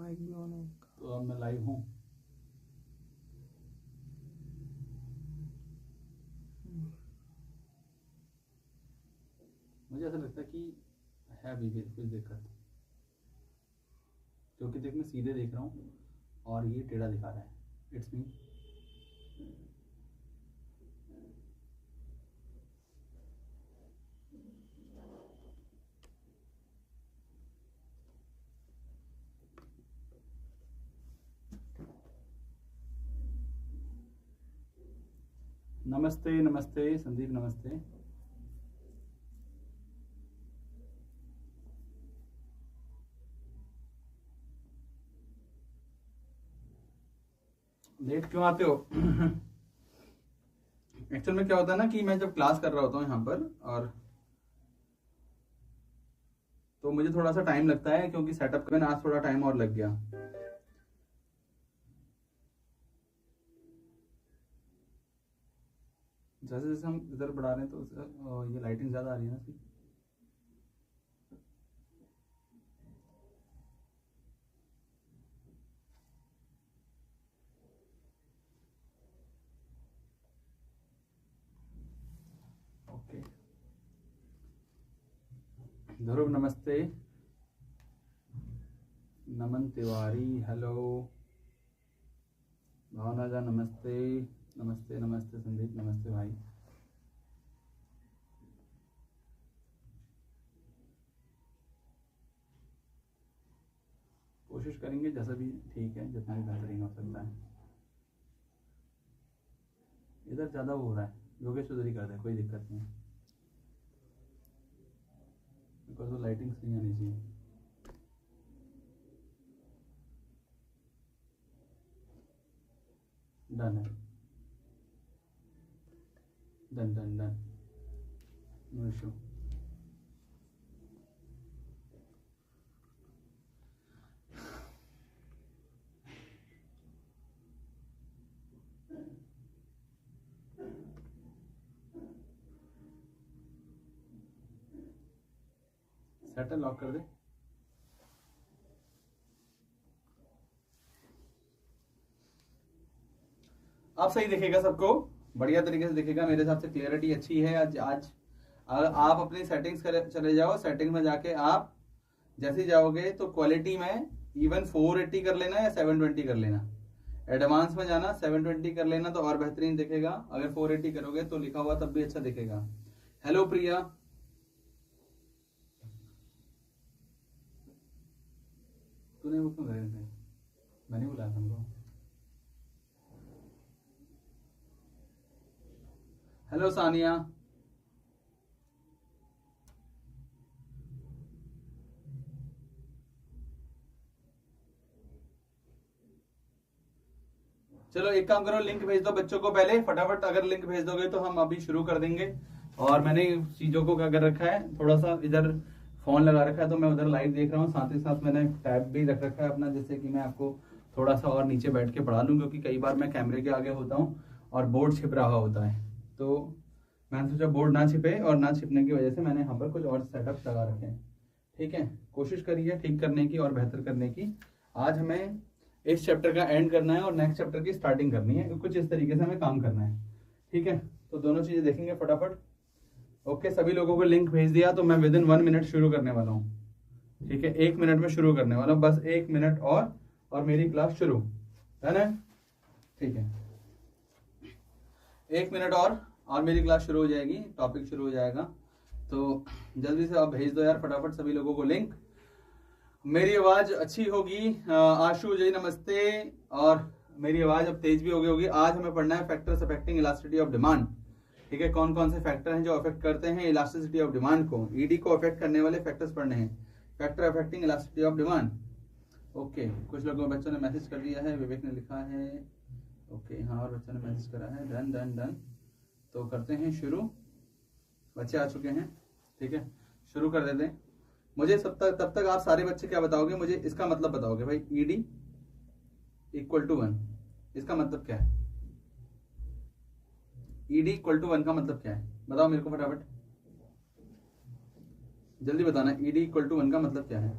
Mic भी on है। तो अब मैं लाइव हूँ। मुझे ऐसा लगता है कि है अभी भी कुछ दिक्कत, क्योंकि देख मैं सीधे देख रहा हूँ और ये टेढ़ा दिखा रहा है। It's me. नमस्ते नमस्ते संदीप, नमस्ते। लेट क्यों आते हो? एक्चुअल में क्या होता है ना कि मैं जब क्लास कर रहा होता हूँ यहाँ पर, और तो मुझे थोड़ा सा टाइम लगता है, क्योंकि सेटअप में आज थोड़ा टाइम और लग गया। जैसे जैसे हम इधर बढ़ा रहे हैं तो ये लाइटिंग ज्यादा आ रही है ना इसकी। ओके, ध्रुव नमस्ते, नमन तिवारी हेलो, भावना जा नमस्ते, नमस्ते नमस्ते संदीप, नमस्ते भाई। कोशिश करेंगे जैसा भी ठीक है, जितना भी बेहतरीन हो सकता है। इधर ज़्यादा वो हो रहा है, योगेश उधर ही कर दे, कोई दिक्कत नहीं, बिकॉज वो लाइटिंग नहीं आनी चाहिए। डन है, done done done, no issue. Settle lock कर दे। आप सही दिखेगा, सबको बढ़िया तरीके से दिखेगा, मेरे हिसाब से क्लियरिटी अच्छी है आज। आप अपनी सेटिंग्स चले जाओ, सेटिंग में जाके आप जैसे जाओगे तो क्वालिटी में इवन 480 कर लेना या 720 कर लेना। एडवांस में जाना, 720 कर लेना तो और बेहतरीन दिखेगा। अगर 480 करोगे तो लिखा हुआ तब भी अच्छा दिखेगा। हेलो प्रिया, तूने वो क्यों करे थे? मैंने बुलाया तुमको। हेलो सानिया, चलो एक काम करो, लिंक भेज दो बच्चों को पहले फटाफट। अगर लिंक भेज दोगे तो हम अभी शुरू कर देंगे। और मैंने चीजों को क्या कर रखा है, थोड़ा सा इधर फोन लगा रखा है तो मैं उधर लाइव देख रहा हूँ, साथ ही साथ मैंने टैब भी रख रखा है अपना, जिससे कि मैं आपको थोड़ा सा और नीचे बैठ के पढ़ा लूँ, क्योंकि कई बार मैं कैमरे के आगे होता हूँ और बोर्ड छिप रहा होता है। तो मैंने सोचा बोर्ड ना छिपे, और ना छिपने की वजह से मैंने यहाँ पर कुछ और सेटअप लगा रखे हैं। ठीक है, कोशिश करिए ठीक करने की और बेहतर करने की। आज हमें इस चैप्टर का एंड करना है और नेक्स्ट चैप्टर की स्टार्टिंग करनी है, कुछ इस तरीके से हमें काम करना है। ठीक है, तो दोनों चीजें देखेंगे फटाफट। ओके, सभी लोगों को लिंक भेज दिया, तो मैं विद इन 1 मिनट शुरू करने वाला हूँ। ठीक है, 1 मिनट में शुरू करने वाला हूँ, बस 1 मिनट और मेरी क्लास शुरू है ना। ठीक है, 1 मिनट और मेरी क्लास शुरू हो जाएगी, टॉपिक शुरू हो जाएगा। तो जल्दी से आप भेज दो यार फटाफट सभी लोगों को लिंक। मेरी आवाज अच्छी होगी, आशु जय नमस्ते। और मेरी आवाज अब तेज भी होगी। आज हमें पढ़ना है factors affecting elasticity of demand. ठीक है, कौन कौन से फैक्टर हैं जो अफेक्ट करते हैं इलास्टिसिटी ऑफ डिमांड को। ईडी को अफेक्ट करने वाले फैक्टर्स पढ़ने हैं, factor affecting elasticity of demand. Okay, कुछ लोगों बच्चों ने मैसेज कर दिया है, विवेक ने लिखा है। ओके, हाँ, और बच्चों ने मैसेज करा है। डन डन डन, तो करते हैं शुरू। बच्चे आ चुके हैं, ठीक है, शुरू कर देते हैं। मुझे तब तक आप सारे बच्चे क्या बताओगे, मुझे इसका मतलब बताओगे भाई। ईडी इक्वल टू 1, इसका मतलब क्या है? ईडी इक्वल टू 1 का मतलब क्या है, बताओ मेरे को फटाफट, जल्दी बताना। ईडी इक्वल टू 1 का मतलब क्या है?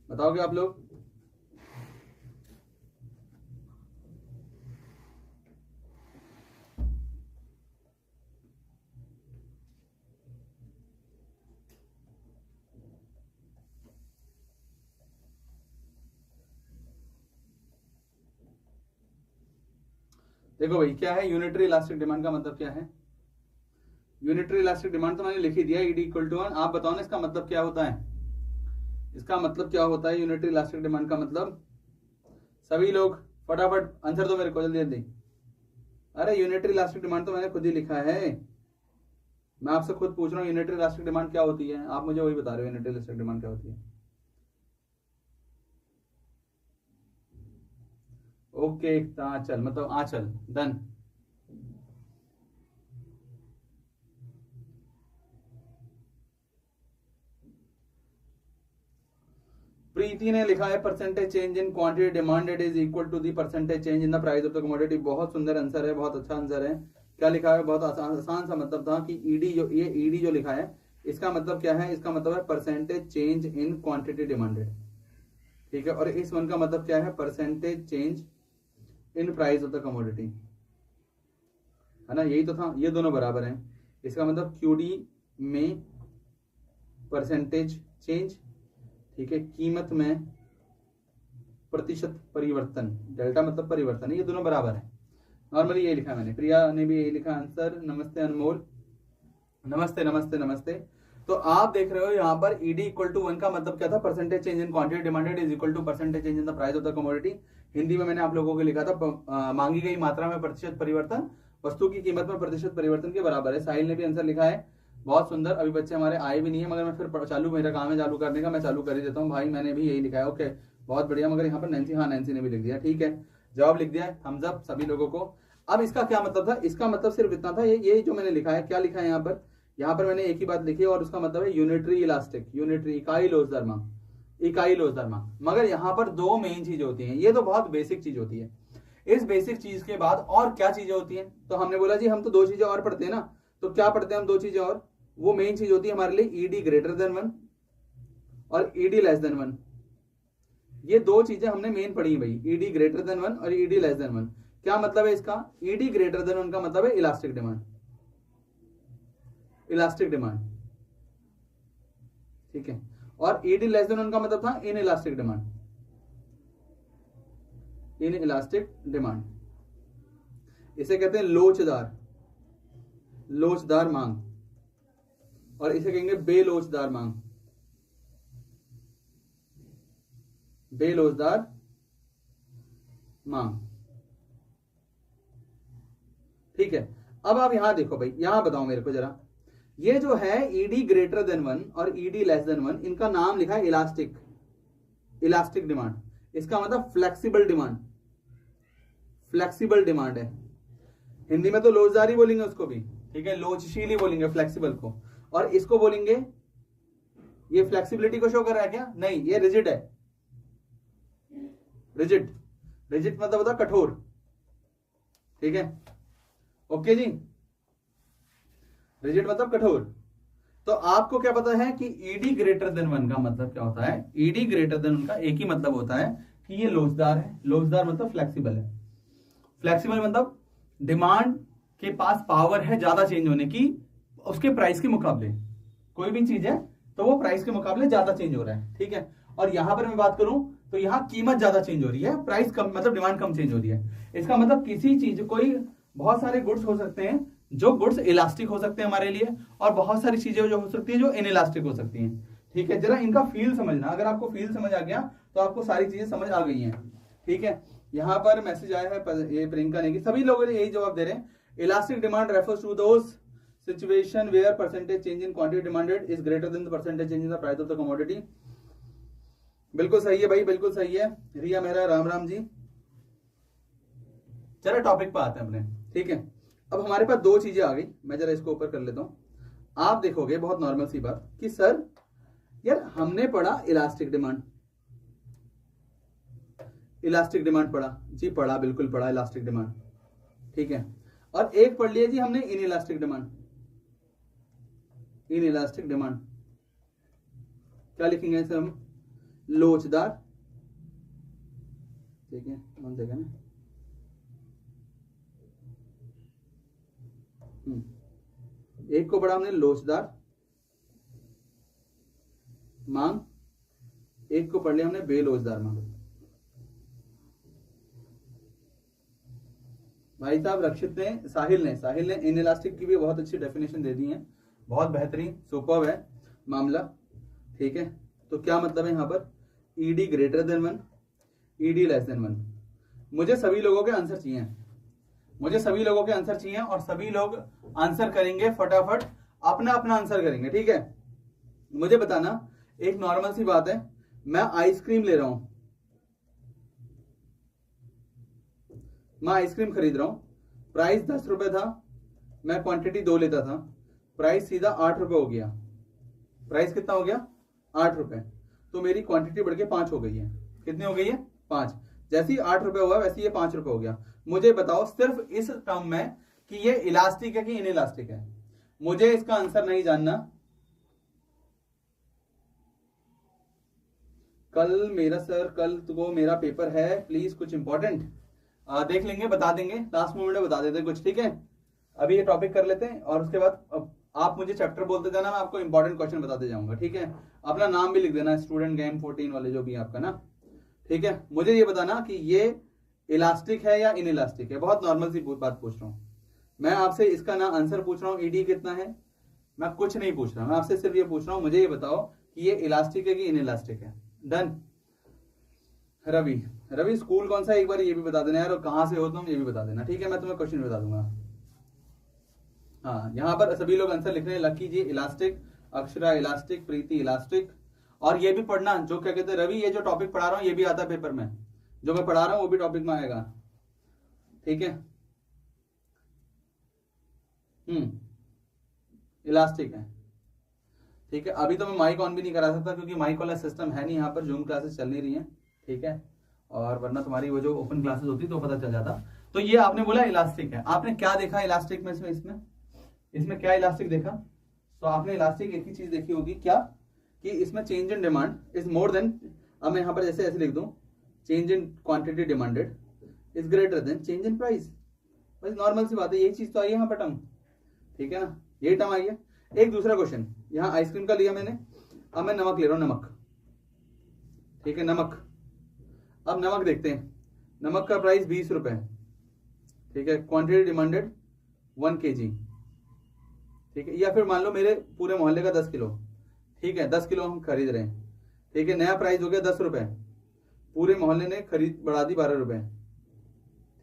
बताओगे आप लोग? देखो भाई, क्या है यूनिटरी इलास्टिक डिमांड का मतलब क्या है? यूनिटरी इलास्टिक डिमांड तो मैंने लिख ही दिया, ईडी इक्वल टू 1। आप बताओ ना इसका मतलब क्या होता है? इसका मतलब क्या होता है यूनिटरी इलास्टिक डिमांड का मतलब? सभी लोग फटाफट आंसर दो मेरे को, जल्दी जल्दी। अरे यूनिटरी इलास्टिक डिमांड तो मैंने खुद ही लिखा है, मैं आपसे खुद पूछ रहा हूँ यूनिटरी इलास्टिक डिमांड क्या होती है, आप मुझे वही बता रहे हो यूनिटरी इलास्टिक डिमांड क्या होती है। ओके, आंचल मतलब आंचल, डन। प्रीति ने लिखा है percentage change in quantity demanded is equal to the percentage change in the price of the commodity. बहुत सुंदर आंसर है, बहुत अच्छा आंसर है। क्या लिखा है? बहुत आसान सा मतलब था कि ईडी जो, ये ईडी जो लिखा है इसका मतलब क्या है? इसका मतलब है percentage change in quantity demanded, ठीक है। और इस वन का मतलब क्या है? Percentage change in price of the commodity, है ना, यही तो था। ये दोनों बराबर हैं, इसका मतलब क्यूडी में परसेंटेज चेंज, ठीक है, कीमत में प्रतिशत परिवर्तन, डेल्टा मतलब परिवर्तन है, ये दोनों बराबर है। नॉर्मली ये लिखा मैंने, प्रिया ने भी यही लिखा आंसर। नमस्ते अनमोल, नमस्ते नमस्ते नमस्ते। तो आप देख रहे हो यहाँ पर ईडी इक्वल टू 1 का मतलब क्या था? Percentage change in quantity demanded is equal to percentage change in the price of the commodity. Hindi में मैंने आप लोगों को लिखा था मांगी गई मात्रा में प्रतिशत परिवर्तन वस्तु की कीमत में प्रतिशत परिवर्तन के बराबर है। साहिल ने भी आंसर लिखा है, बहुत सुंदर। अभी बच्चे हमारे आए भी नहीं है, मगर मैं फिर चालू, मेरा काम है चालू करने का, मैं चालू कर ही देता हूँ भाई। मैंने भी यही लिखा है, ओके बहुत बढ़िया। मगर यहाँ पर नैन्सी, हाँ नैन्सी ने भी लिख दिया, ठीक है, जवाब लिख दिया, थम्स अप सभी लोगों को। अब इसका क्या मतलब था? इसका मतलब सिर्फ इतना था, ये जो मैंने लिखा है, क्या लिखा है यहाँ पर? यहाँ पर मैंने एक ही बात लिखी है और उसका मतलब है यूनिटरी इलास्टिक, यूनिटरी इकाई लोच दरमांग, इकाई लोच दरमांग। मगर यहाँ पर दो मेन चीजें होती हैं, ये तो बहुत बेसिक चीज होती है। इस बेसिक चीज के बाद और क्या चीजें होती हैं? तो हमने बोला जी हम तो दो चीजें और पढ़ते हैं ना, तो क्या पढ़ते हैं हम? दो चीजें और। वो मेन चीज होती है हमारे लिए ईडी ग्रेटर देन 1 और ईडी लेस देन 1। ये दो चीजें हमने मेन पढ़ी भाई, ईडी ग्रेटर देन 1 और ईडी लेस देन 1। क्या मतलब है इसका? ईडी ग्रेटर देन 1 का मतलब है इलास्टिक डिमांड, इलास्टिक डिमांड, ठीक है। और ईडी लेस देन 1 का मतलब था in elastic demand, in elastic demand. इसे कहते हैं लोचदार, लोचदार मांग, और इसे कहेंगे बेलोचदार मांग, बेलोचदार मांग, ठीक है। अब आप यहां देखो भाई, यहां बताओ मेरे को जरा, ये जो है ईडी ग्रेटर देन 1 और ईडी लेस देन 1, इनका नाम लिखा है इलास्टिक, इलास्टिक डिमांड। इसका मतलब फ्लेक्सिबल डिमांड, फ्लेक्सिबल डिमांड है। हिंदी में तो लोचदार ही बोलेंगे उसको भी, ठीक है, लोचशील ही बोलेंगे फ्लेक्सिबल को। और इसको बोलेंगे, ये फ्लेक्सिबिलिटी को शो कर रहा है क्या? नहीं, ये रिजिड है, रिजिड, रिजिड मतलब होता कठोर, ठीक है, ओके जी। रिजिड मतलब कठोर। तो आपको क्या पता है कि ईडी ग्रेटर देन 1 का मतलब क्या होता है? ईडी ग्रेटर देन 1 का एक ही मतलब होता है कि ये लोचदार है। लोचदार मतलब फ्लेक्सिबल है। फ्लेक्सिबल मतलब डिमांड के पास पावर है ज्यादा चेंज होने की, उसके प्राइस के मुकाबले। कोई भी चीज है तो वो प्राइस के मुकाबले ज्यादा चेंज हो रहा है, ठीक है। और यहां पर मैं बात करूं तो यहां कीमत ज्यादा चेंज हो रही है, प्राइस कम, मतलब डिमांड कम चेंज हो रही है। इसका मतलब किसी चीज, कोई बहुत सारे गुड्स हो सकते हैं जो गुड्स इलास्टिक हो सकते हैं हमारे लिए, और बहुत सारी चीजें जो हो सकती है जो इनइलास्टिक हो सकती हैं, ठीक है। जरा इनका फील समझना, अगर आपको फील समझ आ गया तो आपको सारी चीजें समझ आ गई हैं, ठीक है। यहाँ पर मैसेज आया है, ये प्रियंका ने, सभी लोगों ने यही जवाब दे रहे हैं। Elastic demand refers to those situation where percentage change in quantity demanded is greater than the percentage change in the price of the commodity. बिल्कुल सही है भाई, बिल्कुल सही है। रिया मेहरा, राम राम जी। चलो टॉपिक पे आते हैं अपने, ठीक है। अब हमारे पास दो चीजें आ गई, मैं जरा इसको ऊपर कर लेता हूं। आप देखोगे बहुत नॉर्मल सी बात कि सर यार हमने पढ़ा इलास्टिक डिमांड, इलास्टिक डिमांड पढ़ा जी, पढ़ा, बिल्कुल पढ़ा इलास्टिक डिमांड, ठीक है। और एक पढ़ लिया जी हमने in elastic demand, in elastic demand. क्या लिखेंगे इसे हम? लोचदार, ठीक है, वन सेकेंड, एक को पढ़ा हमने लोचदार मांग, एक को पढ़ लिया हमने बेलोचदार मांग। भाई साहब रक्षित ने, साहिल ने इनइलास्टिक की भी बहुत अच्छी डेफिनेशन दे दी है, बहुत बेहतरीन, सुपर्ब है मामला, ठीक है। तो क्या मतलब है यहाँ पर, ED greater than 1, ED less than 1। मुझे सभी लोगों के आंसर चाहिए, और सभी लोग आंसर करेंगे फटाफट, अपना अपना आंसर करेंगे, ठीक है। मुझे बताना, एक नॉर्मल सी बात है, मैं आइसक्रीम ले रहा हूं, मैं आइसक्रीम खरीद रहा हूं, प्राइस 10 रुपए था, मैं क्वांटिटी 2 लेता था, प्राइस सीधा 8 रुपए हो गया। प्राइस कितना हो गया, 8 रुपए, तो मेरी क्वांटिटी बढ़ के 5 हो गई है। कितनी हो गई है, 5। जैसे ही 8 रुपए हुआ वैसे ये 5 रुपए हो गया। मुझे बताओ सिर्फ इस टर्म में कि ये इलास्टिक है कि इनइलास्टिक है, मुझे इसका आंसर नहीं जानना। कल मेरा पेपर है, प्लीज कुछ इंपॉर्टेंट देख लेंगे, बता देंगे, लास्ट मोमेंट में बता देते कुछ, ठीक है। अभी ये टॉपिक कर लेते हैं और उसके बाद आप मुझे चैप्टर बोलते जाना, मैं आपको इंपॉर्टेंट क्वेश्चन बताते जाऊंगा, ठीक है। अपना नाम भी लिख देना, स्टूडेंट गेम 14 वाले जो भी आपका ना, ठीक है। मुझे ये बताना कि ये इलास्टिक है या इनइलास्टिक है, बहुत नॉर्मल सी बात पूछ रहा हूं मैं आपसे, इसका ना आंसर पूछ रहा हूँ ईडी कितना है, मैं कुछ नहीं पूछ रहा, मैं आपसे सिर्फ ये पूछ रहा हूँ, मुझे ये बताओ कि ये इलास्टिक है कि इनइलास्टिक है। डन। रवि स्कूल कौन सा है एक बार ये भी बता देना यार, और कहां से हो तुम ये भी बता देना, ठीक है। मैं तुम्हें क्वेश्चन बता दूंगा। हाँ, यहाँ पर सभी लोग आंसर लिख रहे हैं, लकी जी इलास्टिक, अक्षरा इलास्टिक, प्रीति इलास्टिक। और ये भी पढ़ना, जो क्या कहते हैं रवि, ये जो टॉपिक पढ़ा रहा हूँ ये भी आता है पेपर में, जो मैं पढ़ा रहा हूँ वो भी टॉपिक में आएगा, ठीक है। इलास्टिक है, ठीक है। अभी तो मैं माइक ऑन भी नहीं करा सकता क्योंकि माइक वाला सिस्टम है नहीं, यहाँ पर जूम क्लासेस चल नहीं रही हैं, ठीक है। और वरना तुम्हारी वो जो ओपन क्लासेस होती तो पता चल जाता। तो ये आपने बोला इलास्टिक है, आपने क्या देखा इलास्टिक में, इसमें क्या इलास्टिक देखा, तो आपने इलास्टिक एक ही चीज देखी होगी, क्या, कि इसमें change in demand is more than, अब मैं यहाँ पर जैसे ऐसे लिख दूं, change in quantity demanded is greater then change in price. बस नॉर्मल सी बात है, यही चीज तो आई है यहाँ पर टर्म, ठीक है ना, यही टर्म आई है। एक दूसरा क्वेश्चन, यहाँ आइसक्रीम का लिया मैंने, अब मैं नमक ले रहा हूं, नमक, ठीक है, नमक। अब नमक देखते हैं, नमक का प्राइस 20 रुपए, ठीक है, क्वांटिटी डिमांडेड 1 kg, ठीक है। या फिर मान लो मेरे पूरे मोहल्ले का 10 किलो, ठीक है, 10 किलो हम खरीद रहे हैं, ठीक है, नया प्राइस हो गया 10 रुपए, पूरे मोहल्ले ने खरीद बढ़ा दी 12 रुपए,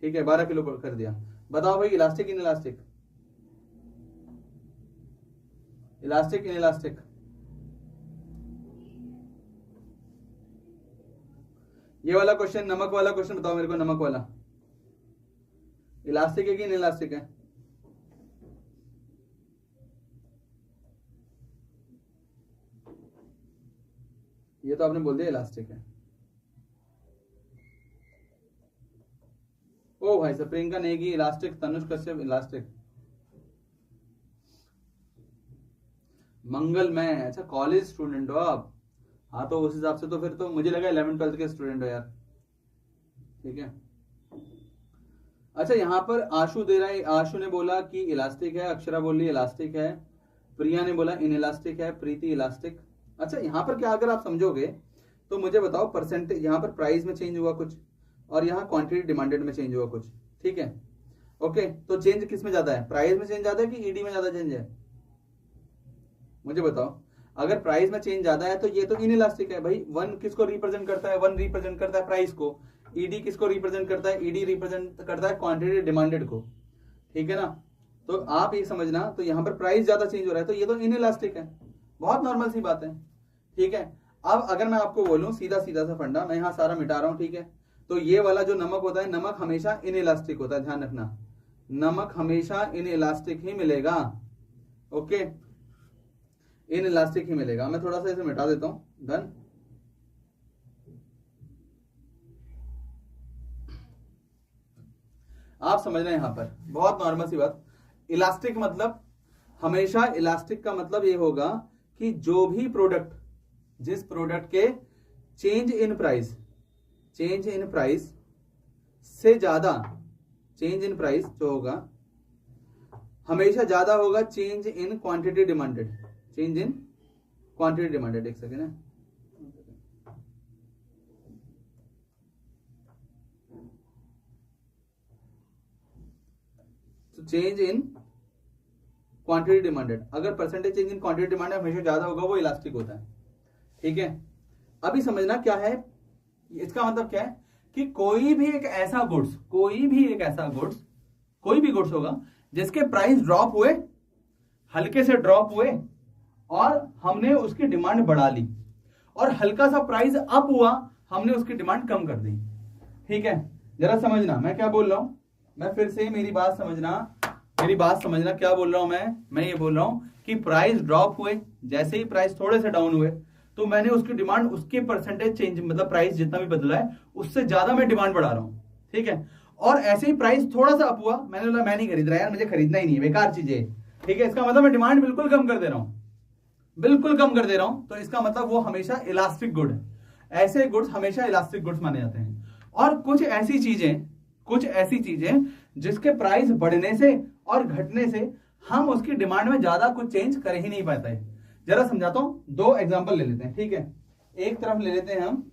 ठीक है, 12 किलो कर दिया। बताओ भाई इलास्टिक इनइलास्टिक, इलास्टिक इनइलास्टिक, ये वाला क्वेश्चन, नमक वाला क्वेश्चन बताओ मेरे को, नमक वाला इलास्टिक है कि इनइलास्टिक है? ये तो आपने बोल दिया इलास्टिक है। ओ भाई साहब, प्रियंका नेगी इलास्टिक, तनुष कश्यप इलास्टिक, मंगल में, अच्छा कॉलेज स्टूडेंट हो आप, हाँ तो उस हिसाब से तो फिर तो मुझे लगा 11th-12th के स्टूडेंट हो यार, ठीक है। अच्छा यहाँ पर आशु दे रहा है, आशु ने बोला कि इलास्टिक है, अक्षरा बोल रही इलास्टिक है, प्रिया ने बोला इनइलास्टिक है, प्रीति इलास्टिक। अच्छा यहाँ पर क्या अगर आप समझोगे तो मुझे बताओ, परसेंटेज यहाँ पर प्राइस में चेंज हुआ कुछ, और यहाँ क्वांटिटी डिमांडेड में चेंज हुआ कुछ, ठीक है, ओके। तो चेंज किस में ज्यादा है, प्राइस में चेंज ज्यादा है कि ईडी में ज्यादा चेंज है? मुझे बताओ, अगर प्राइस में चेंज ज्यादा है तो ये तो इनइलास्टिक है भाई। 1 किसको रिप्रेजेंट करता है, 1 रिप्रेजेंट करता है प्राइस को, ईडी किसको रिप्रेजेंट करता है, ईडी रिप्रेजेंट करता है क्वांटिटी डिमांडेड को, ठीक है ना। तो आप ये समझना, तो यहाँ पर प्राइस ज्यादा चेंज हो रहा है तो ये तो इनइलास्टिक है, बहुत नॉर्मल सी बात है, ठीक है। अब अगर मैं आपको बोलूं सीधा सा फंडा, मैं यहाँ सारा मिटा रहा हूं, ठीक है, तो ये वाला जो नमक होता है, नमक हमेशा इनइलास्टिक होता है, ध्यान रखना, नमक हमेशा इनइलास्टिक ही मिलेगा, ओके, इनइलास्टिक ही मिलेगा। मैं थोड़ा सा इसे मिटा देता हूं, डन। आप समझना यहां पर बहुत नॉर्मल सी बात, इलास्टिक मतलब हमेशा, इलास्टिक का मतलब ये होगा कि जो भी प्रोडक्ट, जिस प्रोडक्ट के change in price, change in price से ज्यादा, चेंज इन प्राइस जो होगा हमेशा ज्यादा होगा change in quantity demanded, change in quantity demanded. एक सेकेंड है, तो चेंज इन क्वांटिटी डिमांडेड, अगर percentage change in quantity demanded हमेशा ज्यादा होगा वो इलास्टिक होता है। ठीक है, अभी समझना क्या है, इसका मतलब क्या है कि कोई भी एक ऐसा गुड्स, कोई भी एक ऐसा गुड्स, कोई भी गुड्स होगा जिसके प्राइस ड्रॉप हुए, हल्के से ड्रॉप हुए और हमने उसकी डिमांड बढ़ा ली, और हल्का सा प्राइस अप हुआ हमने उसकी डिमांड कम कर दी। ठीक है, जरा समझना मैं क्या बोल रहा हूं, मैं फिर से मेरी बात समझना, मेरी बात समझना क्या बोल रहा हूं मैं ये बोल रहा हूं कि प्राइस ड्रॉप हुए, जैसे ही प्राइस थोड़े से डाउन हुए तो मैंने उसकी डिमांड, उसके परसेंटेज चेंज मतलब प्राइस जितना भी बदला है उससे ज्यादा मैं डिमांड बढ़ा रहा हूं। ठीक है, और ऐसे ही प्राइस थोड़ा सा अप हुआ, मैंने बोला मैं नहीं खरीद रहा यार, मुझे खरीदना ही नहीं है, बेकार चीजें। ठीक है, इसका मतलब मैं डिमांड बिल्कुल कम कर दे रहा हूं, बिल्कुल कम कर दे रहा हूं, तो इसका मतलब वो हमेशा इलास्टिक गुड है। ऐसे गुड्स हमेशा इलास्टिक गुड्स माने जाते हैं। और कुछ ऐसी चीजें जिसके प्राइस बढ़ने से और घटने से हम उसकी डिमांड में ज्यादा कुछ चेंज कर ही नहीं पाते हैं। जरा समझाता हूं, दो एग्जांपल ले लेते हैं। ठीक है, एक तरफ ले लेते हैं हम,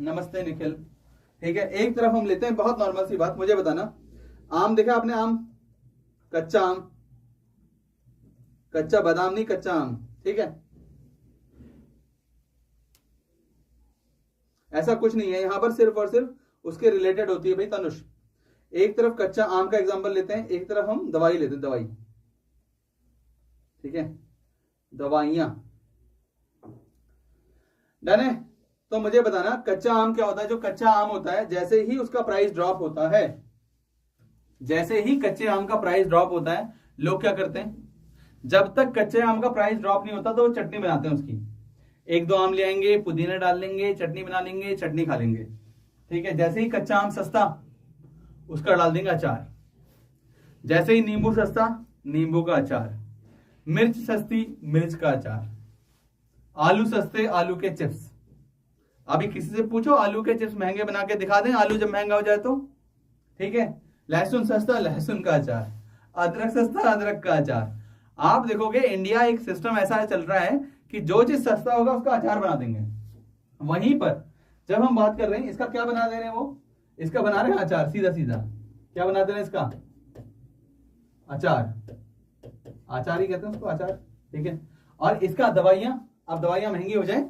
नमस्ते निखिल। ठीक है, एक तरफ हम लेते हैं, बहुत नॉर्मल सी बात, मुझे बताना, आम देखा आपने, आम, कच्चा आम, कच्चा बादाम नहीं, कच्चा आम। ठीक है, ऐसा कुछ नहीं है यहां पर, सिर्फ और सिर्फ उसके रिलेटेड होती है भाई तनुष। एक तरफ कच्चा आम का एग्जांपल लेते हैं, एक तरफ हम दवाई लेते हैं, दवाई। ठीक है, दवाइयां, डन है। तो मुझे बताना कच्चा आम क्या होता है। जो कच्चा आम होता है जैसे ही उसका प्राइस ड्रॉप होता है, जैसे ही कच्चे आम का प्राइस ड्रॉप होता है, लोग क्या करते हैं, जब तक कच्चे आम का प्राइस ड्रॉप नहीं होता तो वो चटनी बनाते हैं उसकी। एक दो आम ले आएंगे, पुदीना डाल लेंगे, चटनी बना लेंगे, चटनी खा लेंगे। ठीक है, जैसे ही कच्चा आम सस्ता, उसका डाल देंगे अचार। जैसे ही नींबू सस्ता, नींबू का अचार। मिर्च सस्ती, मिर्च का अचार। आलू सस्ते, आलू के चिप्स। अभी किसी से पूछो आलू के चिप्स महंगे बना के दिखा दें, आलू जब महंगा हो जाए तो। ठीक है, लहसुन सस्ता, लहसुन का अचार। अदरक सस्ता, अदरक का अचार। आप देखोगे इंडिया एक सिस्टम ऐसा चल रहा है कि जो चीज सस्ता होगा उसका अचार बना देंगे। वहीं पर जब हम बात कर रहे हैं, इसका क्या बना दे रहे हैं वो, इसका बना रहे हैं अचार, सीधा सीधा क्या बना दे रहे हैं इसका, अचार, आचार ही कहते हैं उसको, अचार। ठीक है, और इसका दवाइयां, अब दवाइयां महंगी हो जाए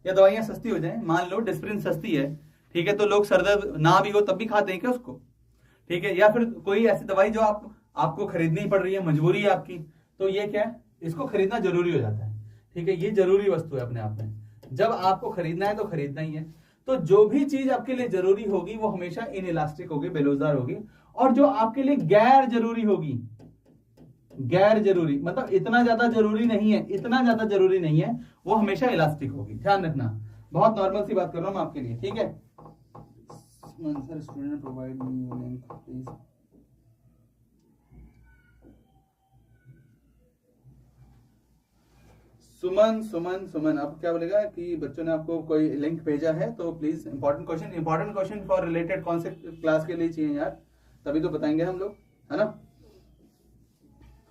या दवाइयां सस्ती हो जाए, मान लो डिस्प्रिन सस्ती है, ठीक है, तो लोग सरदर्द ना भी हो तब भी खाते हैं क्या उसको। ठीक है, या फिर कोई ऐसी दवाई जो आपको खरीदनी पड़ रही है, मजबूरी है आपकी, तो ये क्या है, इसको खरीदना जरूरी हो जाता है। ठीक है, ये जरूरी वस्तु है अपने आप में, जब आपको खरीदना है तो खरीदना ही है। तो जो भी चीज आपके लिए जरूरी होगी वो हमेशा इनइलास्टिक होगी, बेरोजगार होगी, और जो आपके लिए गैर जरूरी होगी, गैर जरूरी मतलब इतना ज्यादा जरूरी नहीं है, इतना ज्यादा जरूरी नहीं है, वो हमेशा इलास्टिक होगी। ध्यान रखना, बहुत नॉर्मल सी बात कर रहा हूं मैं आपके लिए। ठीक है, स्टूडेंट प्रोवाइड मी प्लीज। सुमन सुमन सुमन अब क्या बोलेगा कि बच्चों ने आपको कोई लिंक भेजा है तो please important question for related कौन से क्लास के लिए चाहिए यार, तभी तो बताएंगे हम लोग, है ना।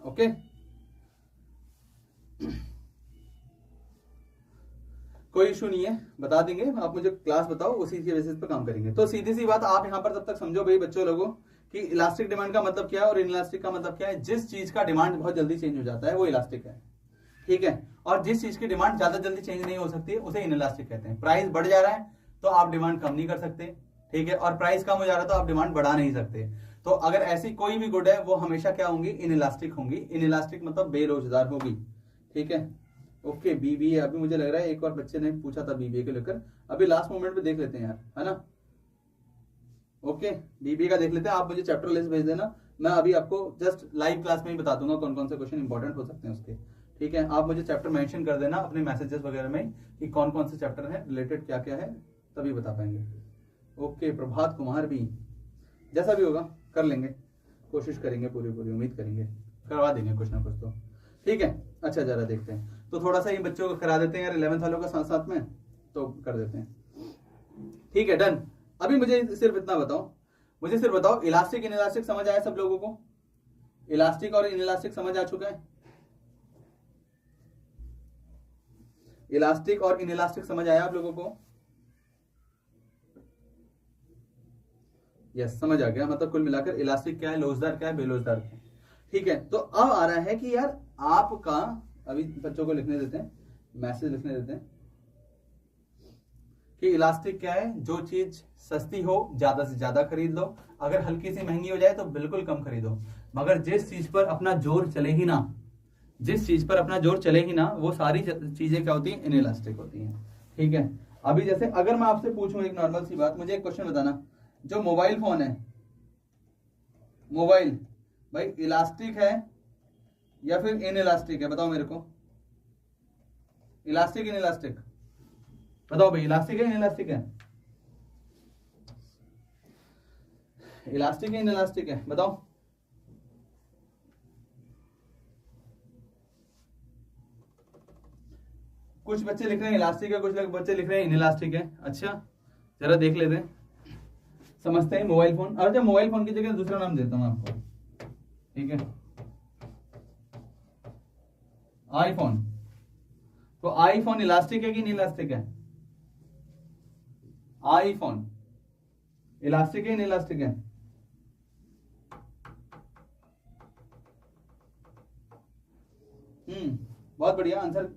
ओके, कोई इशू नहीं है, बता देंगे, आप मुझे क्लास बताओ, उसी के बेसिस पे काम करेंगे। तो सीधी सी बात आप यहां पर तब तक समझो भाई बच्चों लोगों कि इलास्टिक डिमांड का मतलब क्या है और इनइलास्टिक का मतलब क्या है। जिस चीज का डिमांड बहुत जल्दी चेंज हो जाता है वो इलास्टिक है। ठीक है, और जिस चीज की डिमांड ज्यादा जल्दी चेंज नहीं हो सकती उसे इनइलास्टिक कहते हैं। प्राइस बढ़ जा रहा है तो आप डिमांड कम नहीं कर सकते, ठीक है, और प्राइस कम हो जा रहा है तो आप डिमांड बढ़ा नहीं सकते। तो अगर ऐसी कोई भी गुड है वो हमेशा क्या होंगी, इनइलास्टिक होंगी। इनइलास्टिक मतलब बेरोजगार होगी। ठीक है, ओके, बीबीए, अभी मुझे लग रहा है एक और बच्चे ने पूछा था बीबीए के लेकर, अभी लास्ट मोमेंट पे देख लेते हैं यार, है ना। ओके, बीबीए का देख लेते हैं, आप मुझे चैप्टर लिस्ट भेज देना, मैं अभी आपको जस्ट लाइव क्लास में ही बता दूंगा कौन कौन से क्वेश्चन इंपॉर्टेंट हो सकते हैं उसके। ठीक है, आप मुझे चैप्टर मेंशन कर देना अपने मैसेजेस वगैरह में कि कौन कौन से चैप्टर है, रिलेटेड क्या क्या है, तभी बता पाएंगे। ओके, प्रभात कुमार भी, जैसा भी होगा कर लेंगे, कोशिश करेंगे, पूरी उम्मीद करेंगे, करवा देंगे कुछ ना कुछ तो। ठीक है, अच्छा जरा देखते हैं, तो थोड़ा सा ये बच्चों को करा देते हैं यार 11th वालों का साथ साथ में। तो कर देते हैं, ठीक है, डन। अभी मुझे सिर्फ इतना बताओ, मुझे सिर्फ बताओ, इलास्टिक इन इलास्टिक समझ आया सब लोगों को? इलास्टिक और इन इलास्टिक समझ आ चुका है? इलास्टिक और इन इलास्टिक समझ आया आप लोगों को? यस, समझ आ गया। मतलब कुल मिलाकर इलास्टिक क्या है, लोचदार क्या है, बेलोचदार क्या है, ठीक है। तो अब आ रहा है कि यार आपका, अभी बच्चों को लिखने देते हैं, मैसेज लिखने देते हैं कि इलास्टिक क्या है, जो चीज सस्ती हो ज्यादा से ज्यादा खरीद लो, अगर हल्की सी महंगी हो जाए तो बिल्कुल कम खरीदो, मगर जिस चीज पर अपना जोर चले ही ना, जिस चीज पर अपना जोर चले ही ना, वो सारी चीजें क्या होती हैं, इनइलास्टिक होती हैं, ठीक है। अभी जैसे अगर मैं आपसे पूछूं एक नॉर्मल सी बात, मुझे एक क्वेश्चन बताना, जो मोबाइल फोन है, मोबाइल भाई इलास्टिक है या फिर इनइलास्टिक है, बताओ मेरे को। इलास्टिक इनइलास्टिक बताओ भाई, इलास्टिक है इनइलास्टिक है? इलास्टिक है इनइलास्टिक है, बताओ। कुछ बच्चे लिख रहे हैं इलास्टिक है, कुछ बच्चे लिख रहे हैं इनइलास्टिक है। अच्छा जरा देख लेते हैं, समझते हैं। मोबाइल फोन, और जब मोबाइल फोन की जगह दूसरा नाम देता हूं आपको, ठीक है, आईफोन। तो आईफोन इलास्टिक है कि इनइलास्टिक है? आईफोन इलास्टिक है इनइलास्टिक है? बहुत बढ़िया। आंसर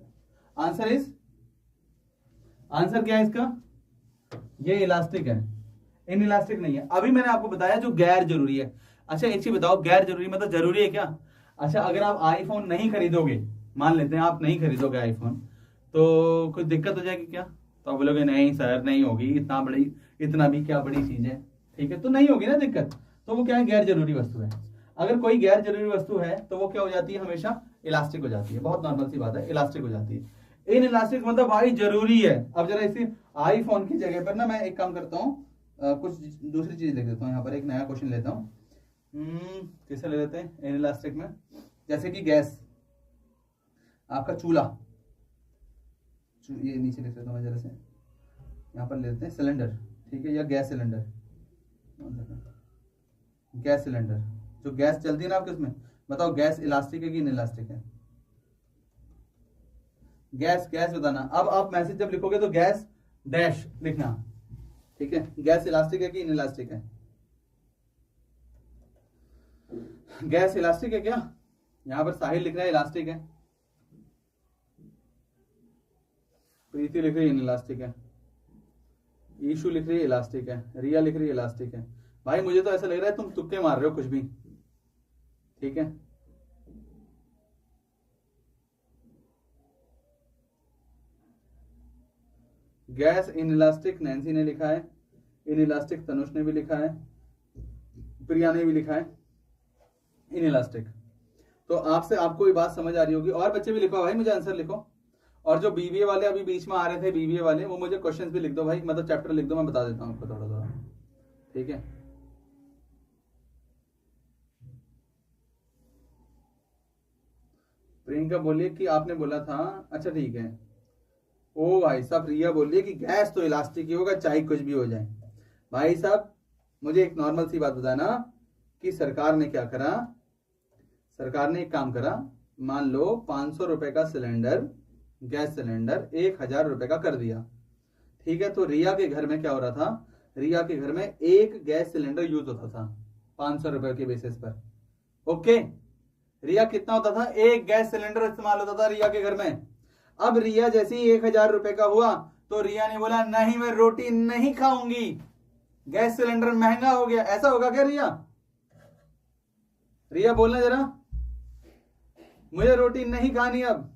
आंसर क्या है इसका? ये इलास्टिक है, इनइलास्टिक नहीं है। अभी मैंने आपको बताया जो गैर जरूरी है। अच्छा एक चीज बताओ, गैर जरूरी मतलब जरूरी है क्या? अच्छा अगर आप आईफोन नहीं खरीदोगे, मान लेते हैं आप नहीं खरीदोगे आईफोन, तो कुछ दिक्कत हो जाएगी क्या? तो आप बोलोगे नहीं सर नहीं होगी, इतना भी क्या बड़ी चीज है, ठीक है, तो नहीं होगी ना दिक्कत। तो वो क्या है, गैर जरूरी वस्तु है। अगर कोई गैर जरूरी वस्तु है तो वो क्या हो जाती है, हमेशा इलास्टिक हो जाती है। बहुत नॉर्मल सी बात है, इलास्टिक हो जाती है। इन इलास्टिक मतलब भाई जरूरी है। अब जरा इसी आईफोन की जगह पर ना मैं एक काम करता हूँ, कुछ दूसरी चीज लिख देता हूँ यहाँ पर, एक नया क्वेश्चन लेता हूँ। किसे ले लेते हैं इन इलास्टिक में? जैसे कि गैस, आपका चूल्हा, ये नीचे लिख देता हूँ जरा से, यहाँ पर ले लेते हैं सिलेंडर, ठीक है, या गैस सिलेंडर। गैस सिलेंडर, जो गैस चलती है ना आपके उसमें, बताओ गैस इलास्टिक है कि इनइलास्टिक है? गैस गैस बताना। अब आप मैसेज जब लिखोगे तो गैस डैश लिखना, ठीक है। गैस इलास्टिक है कि इनइलास्टिक है? गैस इलास्टिक है क्या? यहां पर साहिल लिख रहा है इलास्टिक है, प्रीति लिख रही है इनइलास्टिक है, ईशु लिख रही है इलास्टिक है, रिया लिख रही है इलास्टिक है। भाई मुझे तो ऐसा लग रहा है तुम तुक्के मार रहे हो कुछ भी, ठीक है। गैस इनइलास्टिक नैन्सी ने लिखा है, इनइलास्टिक तनुष ने भी लिखा है, प्रिया ने भी लिखा है इनइलास्टिक। तो आपको ये बात समझ आ रही होगी। और बच्चे भी लिखो भाई, मुझे आंसर लिखो। और जो बीबीए वाले अभी बीच में आ रहे थे, बीबीए वाले, वो मुझे क्वेश्चंस भी लिख दो भाई, मतलब चैप्टर लिख दो, मैं बता देता हूँ आपको थोड़ा थोड़ा, ठीक है। प्रियंका बोलिए कि आपने बोला था, अच्छा ठीक है। ओ भाई साहब, रिया बोलिए कि गैस तो इलास्टिक ही होगा चाहे कुछ भी हो जाए। भाई साहब मुझे एक नॉर्मल सी बात बताना कि सरकार ने क्या करा, सरकार ने एक काम करा, मान लो 500 रुपए का सिलेंडर, गैस सिलेंडर 1000 रुपए का कर दिया, ठीक है। तो रिया के घर में क्या हो रहा था, रिया के घर में एक गैस सिलेंडर यूज होता था 500 रुपए के बेसिस पर, ओके। रिया कितना होता था, एक गैस सिलेंडर इस्तेमाल होता था रिया के घर में। अब रिया जैसे ही 1000 रुपए का हुआ तो रिया ने बोला नहीं मैं रोटी नहीं खाऊंगी, गैस सिलेंडर महंगा हो गया। ऐसा होगा क्या रिया? रिया बोलना जरा, मुझे रोटी नहीं खानी अब।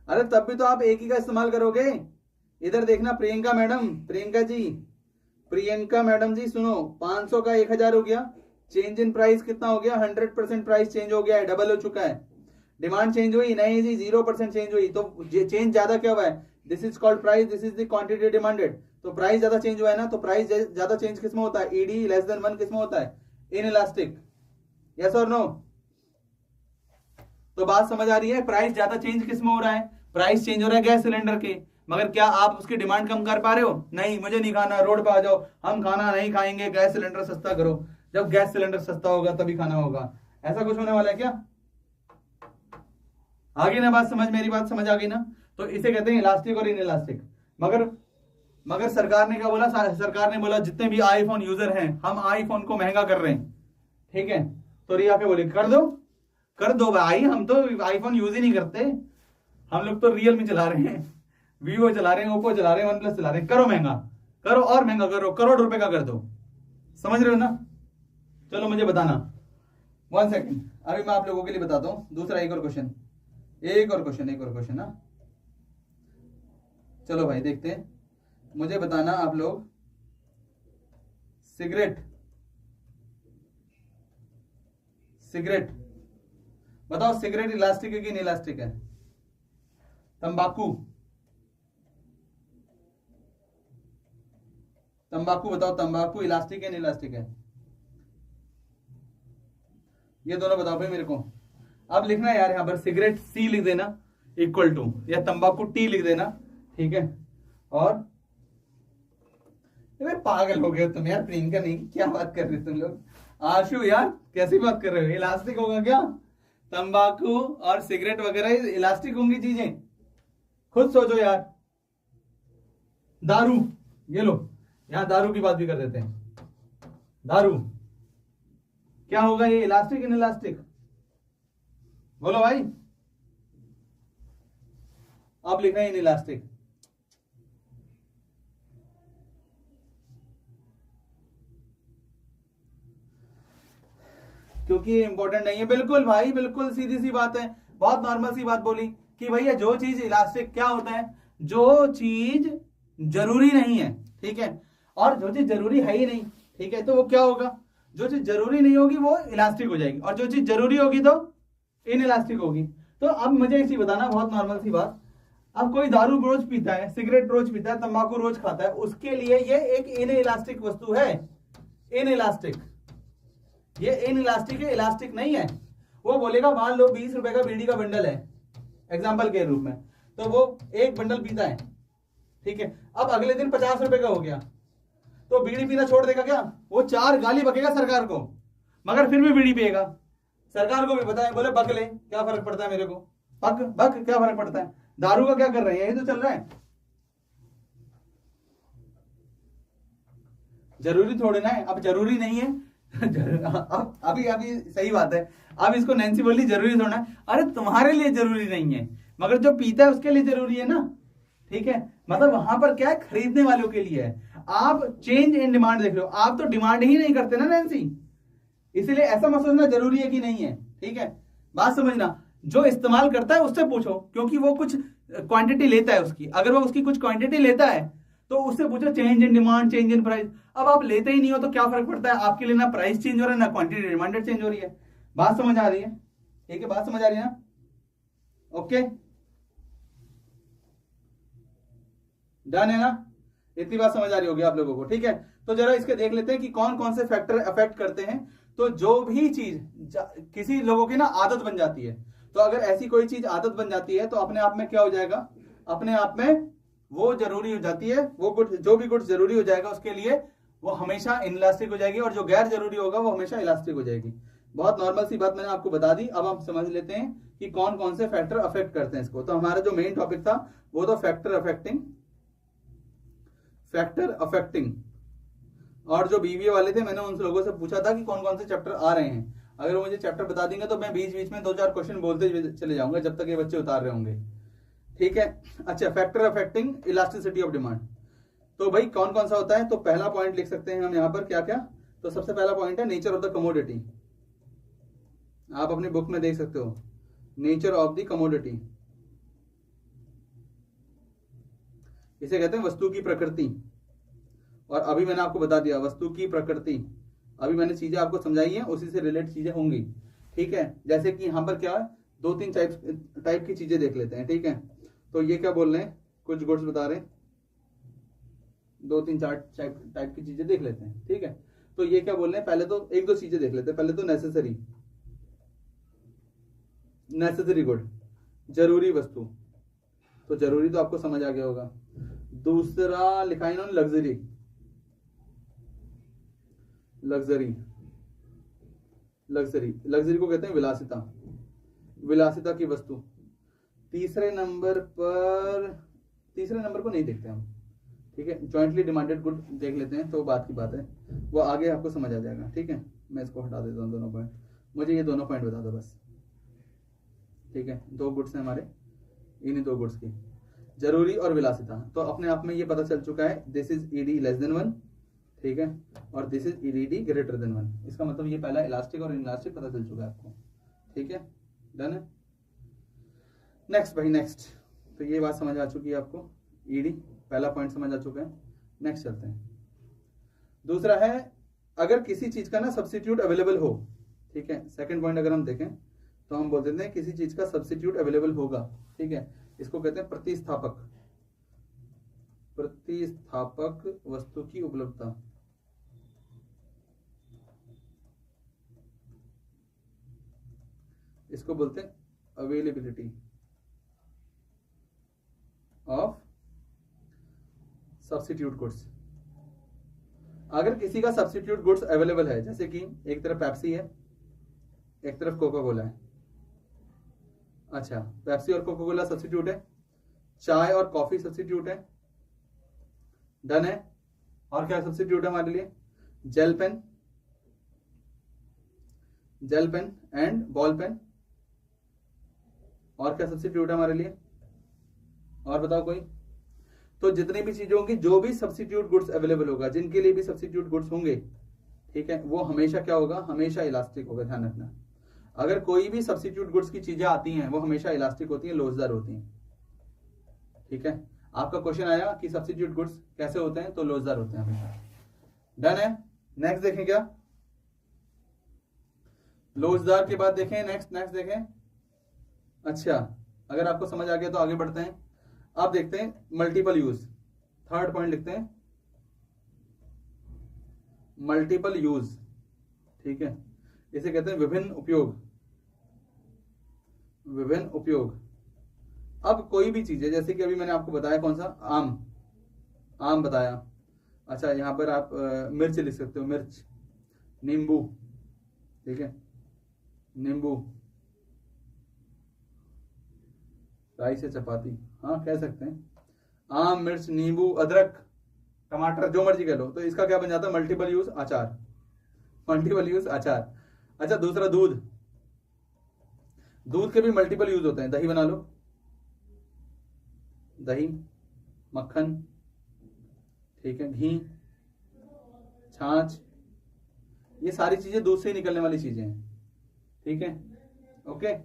अरे तब भी तो आप एक ही का इस्तेमाल करोगे। इधर देखना प्रियंका मैडम, प्रियंका मैडम जी सुनो, 500 का 1000 हो गया, चेंज इन प्राइस कितना हो गया, 100% प्राइस चेंज हो गया है, डबल हो चुका है। डिमांड चेंज हुई नहीं जी, 0% चेंज हुई। तो चेंज ज्यादा क्या हुआ है, this is called price, this is the quantity demanded. तो प्राइस ज्यादा चेंज हुआ है ना, तो प्राइस ज्यादा चेंज किसमें होता है, ईडी लेस देन 1 किसमें होता है, इनइलास्टिक। यस और नो? तो बात समझ आ रही है, प्राइस ज्यादा चेंज किसमें हो रहा है, प्राइस चेंज हो रहा है गैस सिलेंडर के, मगर क्या आप उसकी डिमांड कम कर पा रहे हो? नहीं, मुझे नहीं खाना, रोड पे आ जाओ, हम खाना नहीं खाएंगे, गैस सिलेंडर सस्ता करो। जब गैस सिलेंडर सस्ता होगा तभी खाना होगा, ऐसा कुछ होने वाला है क्या? आ गई ना बात समझ, मेरी बात समझ आ गई ना? तो इसे कहते हैं इलास्टिक और इनइलास्टिक। मगर सरकार ने क्या बोला? सरकार ने बोला जितने भी आईफोन यूजर हैं, हम आईफोन को महंगा कर रहे हैं, ठीक है? तो रिया के बोले कर दो भाई, हम तो आईफोन यूज ही नहीं करते, हम लोग तो रियलमी चला रहे हैं, वीवो चला रहे हैं, ओप्पो चला रहे हैं, वन प्लस चला रहे हैं। करो महंगा, करो और महंगा करो, करोड़ रुपए का कर दो। समझ रहे हो ना? चलो मुझे बताना, 1 सेकेंड, अभी मैं आप लोगों के लिए बताता हूं दूसरा एक और क्वेश्चन ना। चलो भाई देखते हैं, मुझे बताना आप लोग, सिगरेट बताओ, सिगरेट इलास्टिक है कि इनइलास्टिक है? तंबाकू बताओ, तंबाकू इलास्टिक है इनइलास्टिक है? ये दोनों बताओ भाई मेरे को। अब लिखना है यार, यहां पर सिगरेट सी लिख देना इक्वल टू, या तंबाकू टी लिख देना, ठीक है? और पागल हो गए तुम यार, प्रियंका नहीं, क्या बात कर रहे हो तुम लोग? आशु यार कैसी बात कर रहे हो? इलास्टिक होगा क्या? तंबाकू और सिगरेट वगैरह इलास्टिक होंगी चीजें? खुद सोचो यार। दारू, ये लो, यहां दारू की बात भी कर देते हैं। दारू क्या होगा? ये इलास्टिक इनइलास्टिक? बोलो भाई। अब लिखना है इनइलास्टिक। क्योंकि इंपॉर्टेंट नहीं है। बिल्कुल भाई, बिल्कुल सीधी सी बात है, बहुत नॉर्मल सी बात बोली कि भैया जो चीज इलास्टिक क्या होता है? जो चीज जरूरी नहीं है, ठीक है, और जो चीज जरूरी है ही नहीं, ठीक है, तो वो क्या होगा? जो चीज जरूरी नहीं होगी वो इलास्टिक हो जाएगी, और जो चीज जरूरी होगी तो इनइलास्टिक होगी। तो अब मुझे एक चीज बताना, बहुत नॉर्मल सी बात, अब कोई दारू रोज पीता है, सिगरेट रोज पीता है, तंबाकू रोज खाता है, उसके लिए ये एक इनइलास्टिक वस्तु है। इनइलास्टिक, ये इनइलास्टिक है, इलास्टिक नहीं है। वो बोलेगा मान लो 20 रुपए का बीड़ी का बंडल है, एग्जाम्पल के रूप में, तो वो एक बंडल पीता है, ठीक है? अब अगले दिन 50 रुपए का हो गया, तो बीड़ी पीना छोड़ देगा क्या? वो 4 गाली बकेगा सरकार को, मगर फिर भी बीड़ी पिएगा। सरकार को भी पता है, बोले बक ले, क्या फर्क पड़ता है मेरे को, बक क्या फर्क पड़ता है? दारू का क्या कर रहे हैं? यही तो चल रहा है। जरूरी थोड़े ना है, अब जरूरी नहीं है। अब अभी सही बात है, अब इसको नैन्सी बोली जरूरी थोड़ा है। अरे तुम्हारे लिए जरूरी नहीं है, मगर जो पीता है उसके लिए जरूरी है ना, ठीक है? मतलब वहां पर क्या है, खरीदने वालों के लिए है। आप चेंज इन डिमांड देख रहे हो, आप तो डिमांड ही नहीं करते ना नैन्सी, इसलिए ऐसा मत सोचना जरूरी है कि नहीं है, ठीक है? बात समझना, जो इस्तेमाल करता है उससे पूछो, क्योंकि वो कुछ क्वांटिटी लेता है उसकी, अगर वो उसकी कुछ क्वांटिटी लेता है तो उससे पूछो change in demand, change in price. अब आप लेते ही नहीं हो तो क्या फर्क पड़ता है? आपके लिए ना प्राइस चेंज हो रहा है, ना क्वांटिटी डिमांडेड चेंज हो रही है। बात समझ आ रही है? ठीक है, बात समझ आ रही है ना? ओके, डन है ना? इतनी बात समझ आ रही होगी आप लोगों को, ठीक है? तो जरा इसके देख लेते हैं कि कौन कौन से फैक्टर अफेक्ट करते हैं। तो जो भी चीज किसी लोगों की ना आदत बन जाती है, तो अगर ऐसी कोई चीज आदत बन जाती है तो अपने आप में क्या हो जाएगा? अपने आप में वो जरूरी हो जाती है, वो गुड, जो भी गुड्स जरूरी हो जाएगा उसके लिए वो हमेशा इनइलास्टिक हो जाएगी, और जो गैर जरूरी होगा वो हमेशा इलास्टिक हो जाएगी। बहुत नॉर्मल सी बात मैंने आपको बता दी। अब हम समझ लेते हैं कि कौन कौन से फैक्टर अफेक्ट करते हैं इसको। तो हमारा जो मेन टॉपिक था वो तो फैक्टर अफेक्टिंग, और जो बीबीए वाले थे मैंने उन लोगों से पूछा था कि कौन कौन से चैप्टर आ रहे हैं। अगर वो मुझे चैप्टर बता देंगे तो मैं बीच बीच में 2-4 क्वेश्चन बोलते चले जाऊंगा जब तक ये बच्चे उतार रहे होंगे, ठीक है? अच्छा, factor affecting elasticity of demand, तो भाई कौन कौन सा होता है? तो पहला पॉइंट लिख सकते हैं हम यहाँ पर, क्या क्या? तो सबसे पहला पॉइंट है नेचर ऑफ द कमोडिटी। आप अपनी बुक में देख सकते हो, नेचर ऑफ द कमोडिटी, इसे कहते हैं वस्तु की प्रकृति। और अभी मैंने आपको बता दिया वस्तु की प्रकृति, अभी मैंने चीजें आपको समझाई हैं, उसी से रिलेट चीजें होंगी, ठीक है? जैसे कि यहाँ पर क्या है, 2-3 टाइप की चीजें देख लेते हैं, ठीक है? तो ये क्या बोल रहे हैं, कुछ गुड्स बता रहे हैं, 2-3-4 टाइप की चीजें देख लेते हैं, ठीक है? तो ये क्या बोल रहे हैं, पहले तो 1-2 चीजें देख लेते हैं। पहले तो नेसेसरी गुड, जरूरी वस्तु, तो जरूरी तो आपको समझ आ गया होगा। दूसरा लिखा है इन्होंने लग्जरी, लग्जरी, लग्जरी, लग्जरी को कहते हैं विलासिता, विलासिता की वस्तु। तीसरे नंबर को नहीं देखते हम, ठीक है। जॉइंटली डिमांडेड गुड देख लेते हैं, तो बात की बात है, वो आगे आपको समझ आ जाएगा, ठीक है। मैं इसको हटा देता हूँ दोनों पॉइंट, मुझे ये दोनों पॉइंट बता दो बस, ठीक है। 2 गुड्स हैं हमारे, इन्हीं 2 गुड्स की, जरूरी और विलासिता। तो अपने आप में ये पता चल चुका है, this is ED less than 1, ठीक है, और this is ED greater than 1। इसका मतलब ये पहला इलास्टिक और इनलास्टिक पता चल चुका है आपको, ठीक है। डन है। नेक्स्ट भाई, नेक्स्ट। तो ये बात समझ आ चुकी है आपको, ईडी पहला पॉइंट समझ आ चुका है। नेक्स्ट चलते हैं। दूसरा है, अगर किसी चीज का ना सब्स्टिट्यूट अवेलेबल हो, ठीक है। सेकंड पॉइंट अगर हम देखें तो हम बोल देते हैं किसी चीज का सब्स्टिट्यूट अवेलेबल होगा, ठीक है। इसको कहते हैं प्रतिस्थापक, प्रतिस्थापक वस्तु की उपलब्धता। इसको बोलते हैं अवेलेबिलिटी ऑफ सब्स्टिट्यूट गुड्स। अगर किसी का सब्स्टिट्यूट गुड्स अवेलेबल है, जैसे कि एक तरफ पेप्सी है, एक तरफ कोका कोला है, अच्छा, पेप्सी और कोका कोला सब्स्टिट्यूट है, चाय और कॉफी सब्स्टिट्यूट है, डन है। और क्या सब्स्टिट्यूट है हमारे लिए? Gel pen, gel pen and ball pen. और क्या सब्स्टिट्यूट है हमारे लिए? और बताओ कोई। तो जितनी भी चीजें होंगी, जो भी सब्स्टिट्यूट गुड्स अवेलेबल होगा, जिनके लिए भी सब्स्टिट्यूट गुड्स होंगे, ठीक है, वो हमेशा क्या होगा? हमेशा इलास्टिक होगा, ध्यान रखना। अगर कोई भी सब्स्टिट्यूट गुड्स की चीजें आती हैं, वो हमेशा इलास्टिक होती हैं, लोचदार होती हैं, ठीक है। आपका क्वेश्चन आया कि सब्स्टिट्यूट गुड्स कैसे होते हैं, तो लोचदार होते हैं हमेशा। डन है। नेक्स्ट देखें क्या? लोचदार के बाद देखें नेक्स्ट देखें। अच्छा, अगर आपको समझ आ गया तो आगे बढ़ते हैं। अब देखते हैं मल्टीपल यूज। थर्ड पॉइंट लिखते हैं मल्टीपल यूज, ठीक है। इसे कहते हैं विभिन्न उपयोग, विभिन्न उपयोग। अब कोई भी चीज है, जैसे कि अभी मैंने आपको बताया कौन सा, आम, आम बताया। अच्छा, यहां पर आप मिर्च लिख सकते हो, मिर्च, नींबू, ठीक है, नींबू, राई से चपाती, हाँ कह सकते हैं। आम, मिर्च, नींबू, अदरक, टमाटर, जो मर्जी कह लो। तो इसका क्या बन जाता है? मल्टीपल यूज अचार, मल्टीपल यूज अचार। अच्छा, दूसरा दूध, दूध के भी मल्टीपल यूज होते हैं। दही बना लो, दही, मक्खन, ठीक है, घी, छाछ, ये सारी चीजें दूध से ही निकलने वाली चीजें हैं, ठीक है, ओके।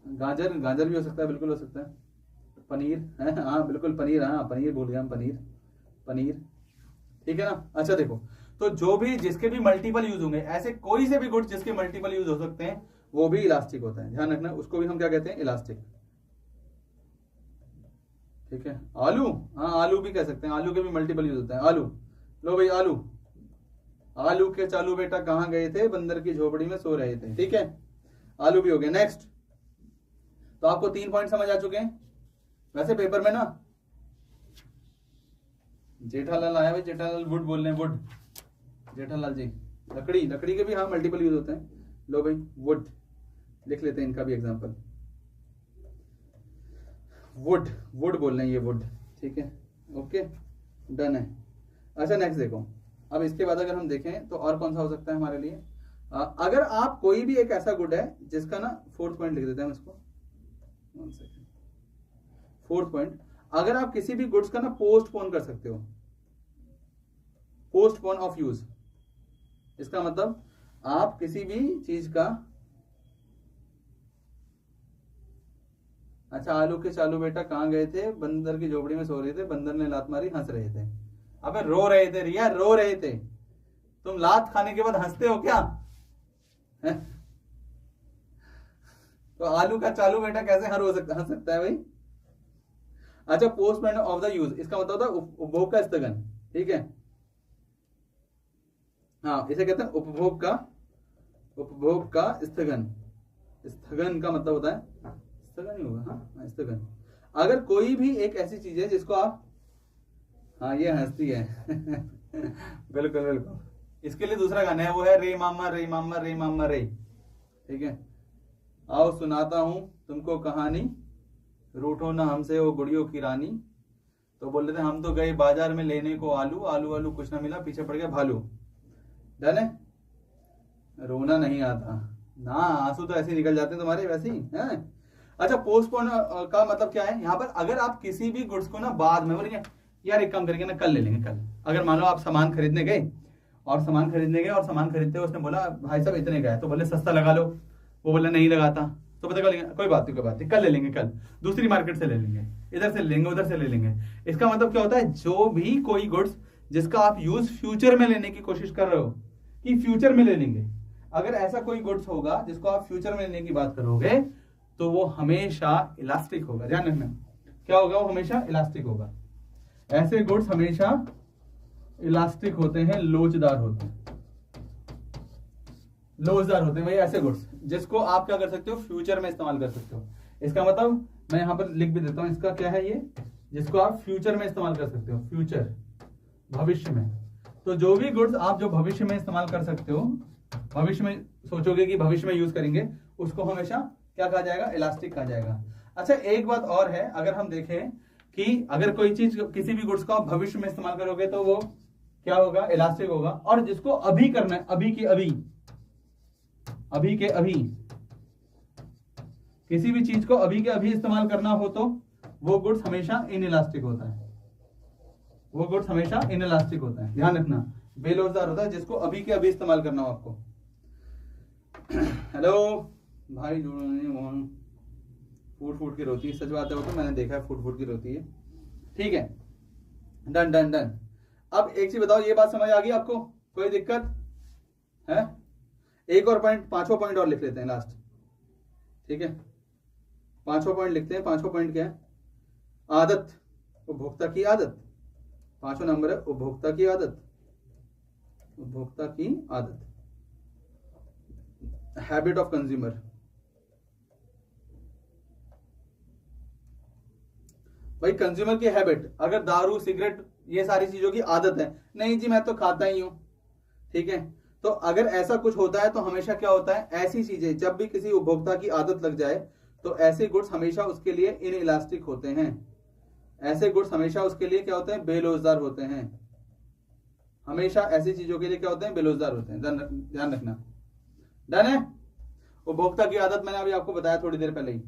गाजर, गाजर भी हो सकता है, बिल्कुल हो सकता है। पनीर है, हाँ बिल्कुल पनीर, हाँ पनीर भूल गया हम, पनीर, पनीर, ठीक है ना। अच्छा देखो, तो जो भी जिसके भी मल्टीपल यूज होंगे, ऐसे कोई से भी गुड्स जिसके मल्टीपल यूज हो सकते हैं, वो भी इलास्टिक होता है, ध्यान रखना। उसको भी हम क्या कहते हैं? इलास्टिक, ठीक है। आलू, हाँ आलू भी कह सकते हैं, आलू के भी मल्टीपल यूज होता है। आलू, लो भाई आलू, आलू के चालू बेटा कहां गए थे? बंदर की झोपड़ी में सो रहे थे, ठीक है, आलू भी हो गए। नेक्स्ट, तो आपको 3 पॉइंट समझ आ चुके हैं। वैसे पेपर में ना जेठालाल आया भाई, जेठालाल वुड बोल रहे हैं, वुड, जेठालाल जी, लकड़ी, लकड़ी के भी हाँ मल्टीपल यूज होते हैं। लो भाई वुड लिख लेते हैं, इनका भी एग्जांपल, वुड, वुड बोल रहे हैं ये, वुड, ठीक है, ओके, डन है। अच्छा नेक्स्ट देखो, अब इसके बाद अगर हम देखें तो और कौन सा हो सकता है हमारे लिए। अगर आप कोई भी एक ऐसा गुड है जिसका ना, 4th पॉइंट लिख देते हैं हम इसको, 1 सेकेंड। 4th पॉइंट, अगर आप किसी भी गुड्स का ना पोस्टपोन कर सकते हो, पोस्टपोन ऑफ यूज, इसका मतलब आप किसी भी चीज का, अच्छा आलू के चालू बेटा कहां गए थे? बंदर की झोपड़ी में सो रहे थे, बंदर ने लात मारी, हंस रहे थे। अबे रो रहे थे रिया, रो रहे थे। तुम लात खाने के बाद हंसते हो क्या है? तो आलू का चालू बेटा कैसे हंस सकता है भाई? अच्छा, पोस्टपोन ऑफ द यूज, इसका मतलब होता है उपभोग का स्थगन, ठीक है, हाँ इसे कहते हैं उपभोग का स्थगन। स्थगन का मतलब होता है तरह नहीं होगा, हाँ इस तरह। अगर कोई भी एक ऐसी चीज है जिसको आप, हाँ ये हंसती है बिल्कुल बिल्कुल, इसके लिए दूसरा गाना है, वो है रे मामा रे मामा रे मामा रे, ठीक है। आओ सुनाता हूं तुमको कहानी, रूठो ना हमसे वो गुड़ियों की रानी। तो बोल रहे थे हम तो गए बाजार में लेने को आलू, आलू आलू कुछ ना मिला, पीछे पड़ गया भालू। डन है, रोना नहीं आता ना, आंसू तो ऐसे ही निकल जाते हैं तुम्हारे वैसे ही है। अच्छा, पोस्टपोन का मतलब क्या है यहाँ पर, अगर आप किसी भी गुड्स को ना बाद में बोलेंगे यार एक काम करके ना कल ले लेंगे कल। अगर मान लो आप सामान खरीदने गए और सामान खरीदते हुए उसने बोला भाई साहब इतने का है, तो बोले सस्ता लगा लो, वो बोला नहीं लगाता, तो पता कर कोई बात नहीं कल ले लेंगे, कल दूसरी मार्केट से ले लेंगे, इधर से ले लेंगे उधर से ले लेंगे। इसका मतलब क्या होता है, जो भी कोई गुड्स जिसका आप यूज फ्यूचर में लेने की कोशिश कर रहे हो कि फ्यूचर में ले लेंगे, अगर ऐसा कोई गुड्स होगा जिसको आप फ्यूचर में लेने की बात करोगे तो वो हमेशा इलास्टिक होगा। ध्यान रखना, क्या होगा, वो हमेशा इलास्टिक होगा। ऐसे गुड्स हमेशा इलास्टिक होते हैं, लोचदार होते हैं, भाई ऐसे गुड्स जिसको आप क्या कर सकते हो, फ्यूचर में इस्तेमाल कर सकते हो। इसका मतलब मैं यहां पर लिख भी देता हूं, इसका क्या है, ये जिसको आप फ्यूचर में इस्तेमाल कर सकते हो, फ्यूचर भविष्य में। तो जो भी गुड्स आप जो भविष्य में इस्तेमाल कर सकते हो, भविष्य में सोचोगे कि भविष्य में यूज करेंगे, उसको हमेशा क्या कहा जाएगा, इलास्टिक कहा जाएगा। अच्छा, एक बात और है, अगर हम देखें कि अगर कोई चीज किसी भी गुड्स को आप भविष्य में इस्तेमाल करोगे तो वो क्या होगा, इलास्टिक होगा। और जिसको अभी करना है, अभी के अभी किसी भी चीज को अभी के अभी इस्तेमाल करना हो तो वो गुड्स हमेशा इनइलास्टिक होता है, वो गुड्स हमेशा इनइलास्टिक होता है। ध्यान रखना, बेलोचदार होता है जिसको अभी के अभी इस्तेमाल करना हो आपको। हेलो भाई, फूट की रोती है, सच बात है, वो तो मैंने देखा है, फूट की रोती है। ठीक है, डन डन डन। अब एक चीज बताओ, ये बात समझ आ गई आपको, कोई दिक्कत है? एक और पॉइंट, पांचवा पॉइंट और लिख लेते हैं लास्ट, ठीक है। पांचवा पॉइंट लिखते हैं। पांचवा पॉइंट क्या है, आदत, उपभोक्ता की आदत। पांचवा नंबर है उपभोक्ता की आदत, उपभोक्ता की आदत, हैबिट ऑफ कंज्यूमर। भाई कंज्यूमर की हैबिट, अगर दारू सिगरेट ये सारी चीजों की आदत है, नहीं जी मैं तो खाता ही हूं, ठीक है। तो अगर ऐसा कुछ होता है तो हमेशा क्या होता है, ऐसी चीजें जब भी किसी उपभोक्ता की आदत लग जाए तो ऐसे गुड्स हमेशा उसके लिए इनइलास्टिक होते हैं, ऐसे गुड्स हमेशा उसके लिए क्या होते हैं, बेलोचदार होते हैं। हमेशा ऐसी चीजों के लिए क्या होते हैं, बेलोचदार होते हैं। ध्यान रखना, डन है। उपभोक्ता की आदत मैंने अभी आपको बताया थोड़ी देर पहले ही।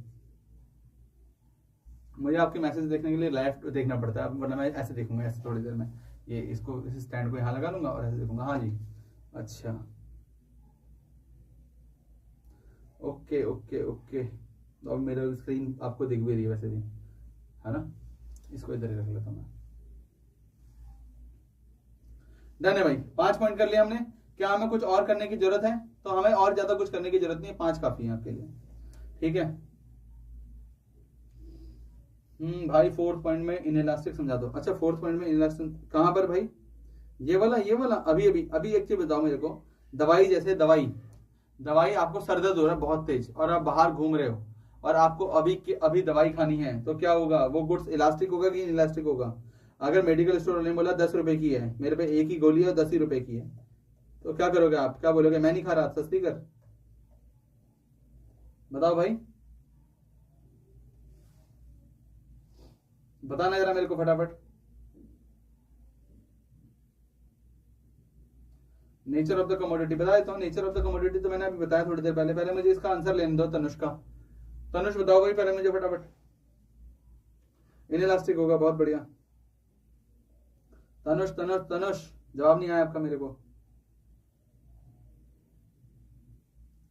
मुझे आपके मैसेज देखने के लिए लाइव देखना पड़ता है, वरना मैं ऐसे देखूंगा, ऐसे थोड़ी देर में ये इसको इस स्टैंड को यहाँ लगा लूंगा और ऐसे देखूंगा। हाँ जी, अच्छा, ओके ओके ओके। तो अब मेरा स्क्रीन आपको दिख भी रही है वैसे भी, है ना। इसको इधर ही रख लेता हूँ मैं। डन है भाई, 5 पॉइंट कर लिया हमने। क्या हमें कुछ और करने की जरूरत है? तो हमें और ज्यादा कुछ करने की जरूरत नहीं है, 5 काफी है आपके लिए, ठीक है। भाई 4th पॉइंट में इनइलास्टिक समझा दो। अच्छा, 4th पॉइंट में इनइलास्टिक कहां पर भाई, ये वाला अभी एक चीज बताओ मेरे को। दवाई, जैसे दवाई आपको सर दर्द हो रहा है बहुत तेज और आप बाहर घूम रहे हो और आपको अभी दवाई खानी है, तो क्या होगा, वो गुड्स इलास्टिक होगा कि इनइलास्टिक होगा? अगर मेडिकल स्टोर वाले ने बोला 10 रुपए की है, मेरे पे एक ही गोली है 10 ही रुपए की है, तो क्या करोगे आप? क्या बोलोगे, मैं नहीं खा रहा, सस्ती कर। बताओ भाई, बताना जरा मेरे को फटाफट। नेचर ऑफ द कमोडिटी बता देता हूँ। नेचर ऑफ द कमोडिटी तो मैंने अभी बताया थोड़ी देर पहले। पहले मुझे इसका आंसर लेने दो तनुष का। तनुष बताओ भाई पहले मुझे फटाफट। इनइलास्टिक होगा, बहुत बढ़िया। तनुष तनुष तनुष, जवाब नहीं आया आपका मेरे को।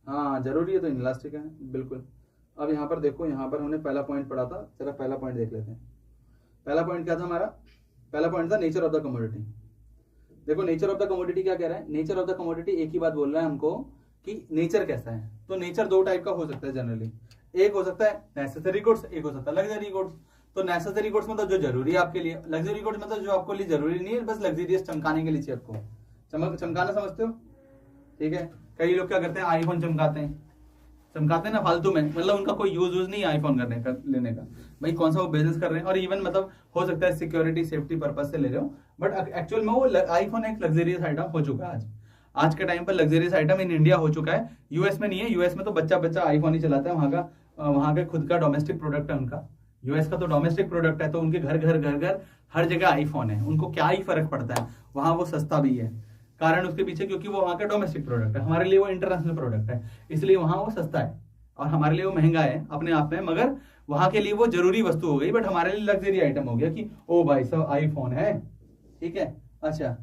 हाँ जरूरी है तो इनइलास्टिक है, बिल्कुल। अब यहाँ पर देखो, यहाँ पर हमने पहला पॉइंट पढ़ा था, चलो पहला पॉइंट देख लेते हैं। पहला पॉइंट क्या था हमारा? पहला पॉइंट था नेचर ऑफ द कमोडिटी। देखो नेचर ऑफ द कमोडिटी क्या कह रहा है? नेचर ऑफ द कमोडिटी एक ही बात बोल रहा है हमको कि नेचर कैसा है। तो नेचर 2 टाइप का हो सकता है जनरली। एक हो सकता है नेसेसरी गुड्स, एक हो सकता है लग्जरी गुड्स। तो नेसेसरी गुड्स मतलब जो जरूरी है आपके लिए, लग्जरी गुड्स मतलब जो आपके लिए जरूरी नहीं है, बस लग्जरियस चमकाने के लिए चाहिए आपको। चमकाना समझते हो, ठीक है। कई लोग क्या करते हैं, आईफोन चमकाते हैं, चमकाते हैं ना फालतू में, मतलब उनका कोई यूज नहीं है आईफोन करने का, लेने का। भाई कौन सा वो बिजनेस कर रहे हैं, और इवन मतलब हो सकता है सिक्योरिटी सेफ्टी पर्पज से ले रहे हो, बट एक्चुअल में वो आईफोन एक लग्जरियस आइटम हो चुका है। आज के टाइम पर लग्जरियस आइटम इन इंडिया हो चुका है, यूएस में नहीं है। यूएस में तो बच्चा बच्चा आईफोन ही चलाता है, वहाँ का खुद का डोमेस्टिक प्रोडक्ट है उनका। यूएस का तो डोमेस्टिक प्रोडक्ट है, तो उनके घर घर घर घर हर जगह आईफोन है, उनको क्या ही फर्क पड़ता है, वहां वो सस्ता भी है। कारण उसके पीछे क्योंकि वो वहाँ का डोमेस्टिक प्रोडक्ट है, हमारे लिए वो इंटरनेशनल प्रोडक्ट है, इसलिए वहां वो सस्ता है और हमारे लिए वो महंगा है अपने आप में, मगर वहां के लिए वो जरूरी वस्तु हो गई, बट हमारे लिए लग्जरी आइटम हो गया कि ओ भाई सब आईफोन है, ठीक है। अच्छा,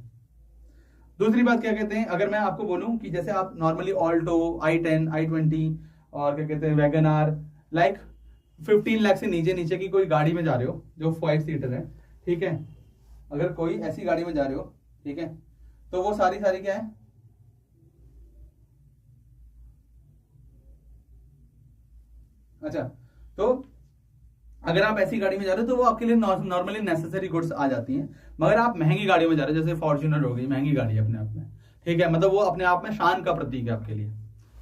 दूसरी बात क्या कहते हैं, अगर मैं आपको बोलूं कि जैसे आप नॉर्मली ऑल्टो, i10, i20 और क्या कहते हैं वैगन आर, लाइक 15 लाख से नीचे नीचे की कोई गाड़ी में जा रहे हो जो 5 सीटर है, ठीक है, अगर कोई ऐसी गाड़ी में जा रहे हो, ठीक है, तो वो सारी क्या है, अच्छा, तो अगर आप ऐसी गाड़ी में जा रहे हो तो वो आपके लिए नॉर्मली नेसेसरी गुड्स आ जाती हैं। मगर आप महंगी गाड़ी में जा रहे हो, जैसे फॉर्च्यूनर हो गई, महंगी गाड़ी है अपने आप में, ठीक है, मतलब वो अपने आप में शान का प्रतीक है आपके लिए,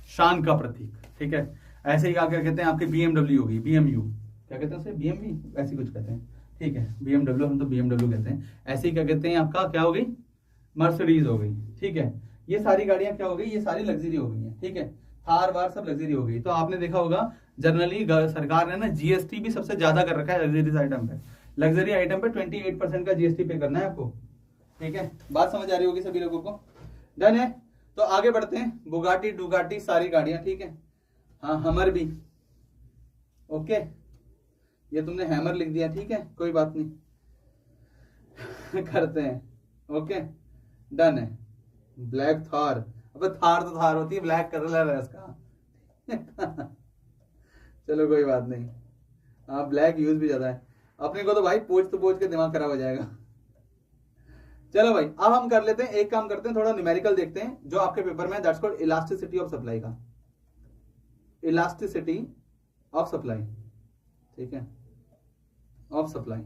शान का प्रतीक, ठीक है। ऐसे ही क्या कहते हैं आपकी BMW हो गई, BMU, क्या कहते हैं उसे, BMV ऐसी कुछ कहते हैं, ठीक है, BMW, हम तो BMW कहते हैं। ऐसे ही क्या कहते हैं आपका, क्या हो गई, मर्सिडीज हो गई, ठीक है। ये सारी गाड़ियां क्या हो गई, ये सारी लग्जरी हो गई है, ठीक है, थार बार सब लग्जरी हो गई। तो आपने देखा होगा जनरली सरकार ने ना जीएसटी भी सबसे ज्यादा कर रखा है लग्जरी आइटम पे, लग्जरी आइटम पे 28% का जीएसटी पे करना है आपको, ठीक है। बात समझ आ रही होगी सभी लोगों को, डन है। तो आगे बढ़ते हैं, बुगाटी डुगाटी सारी गाड़ियां, ठीक है, हाँ हमर भी, ओके, ये तुमने हैमर लिख दिया, ठीक है, कोई बात नहीं करते हैं, ओके, डन है। ब्लैक थार, अब थार तो थार होती है, ब्लैक कलर है इसका चलो कोई बात नहीं, हाँ ब्लैक यूज भी ज्यादा है अपने को, तो भाई पोच के दिमाग खराब हो जाएगा। चलो भाई, अब हम कर लेते हैं, एक काम करते हैं, थोड़ा न्यूमेरिकल देखते हैं जो आपके पेपर में, that's called elasticity of supply का, इलास्टिसिटी ऑफ सप्लाई, ठीक है, ऑफ सप्लाई,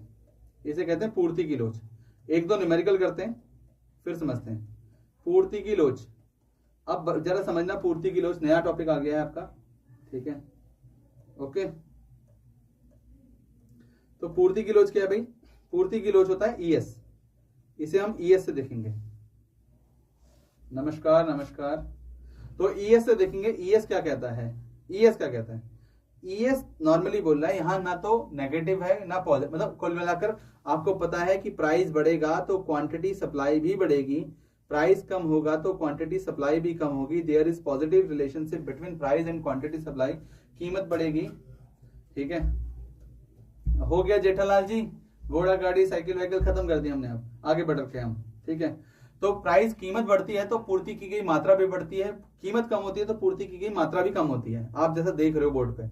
इसे कहते हैं पूर्ति की लोच। एक दो न्यूमेरिकल करते हैं फिर समझते हैं पूर्ति की लोच। अब जरा समझना, पूर्ति की लोच नया टॉपिक आ गया है आपका, ठीक है, ओके। तो पूर्ति की लोच क्या है भाई, पूर्ति की लोच होता है ईएस, इसे हम ईएस से देखेंगे, नमस्कार नमस्कार। तो ईएस से देखेंगे, ईएस क्या कहता है, ईएस क्या कहता है, ईएस नॉर्मली बोल रहा है यहाँ ना तो नेगेटिव है ना पॉजिटिव, मतलब कुल मिलाकर आपको पता है कि प्राइस बढ़ेगा तो क्वांटिटी सप्लाई भी बढ़ेगी, प्राइस कम होगा तो क्वांटिटी सप्लाई भी कम होगी, there is positive relationship between price and quantity supply, कीमत बढ़ेगी, ठीक है। हो गया जेठालाल जी, घोड़ा गाड़ी साइकिल वाइकिल खत्म कर दिया हमने, अब आगे बढ़ रखे हम, ठीक है। तो प्राइस, कीमत बढ़ती है तो पूर्ति की गई मात्रा भी बढ़ती है, कीमत कम होती है तो पूर्ति की गई मात्रा भी कम होती है, आप जैसा देख रहे हो बोर्ड पे,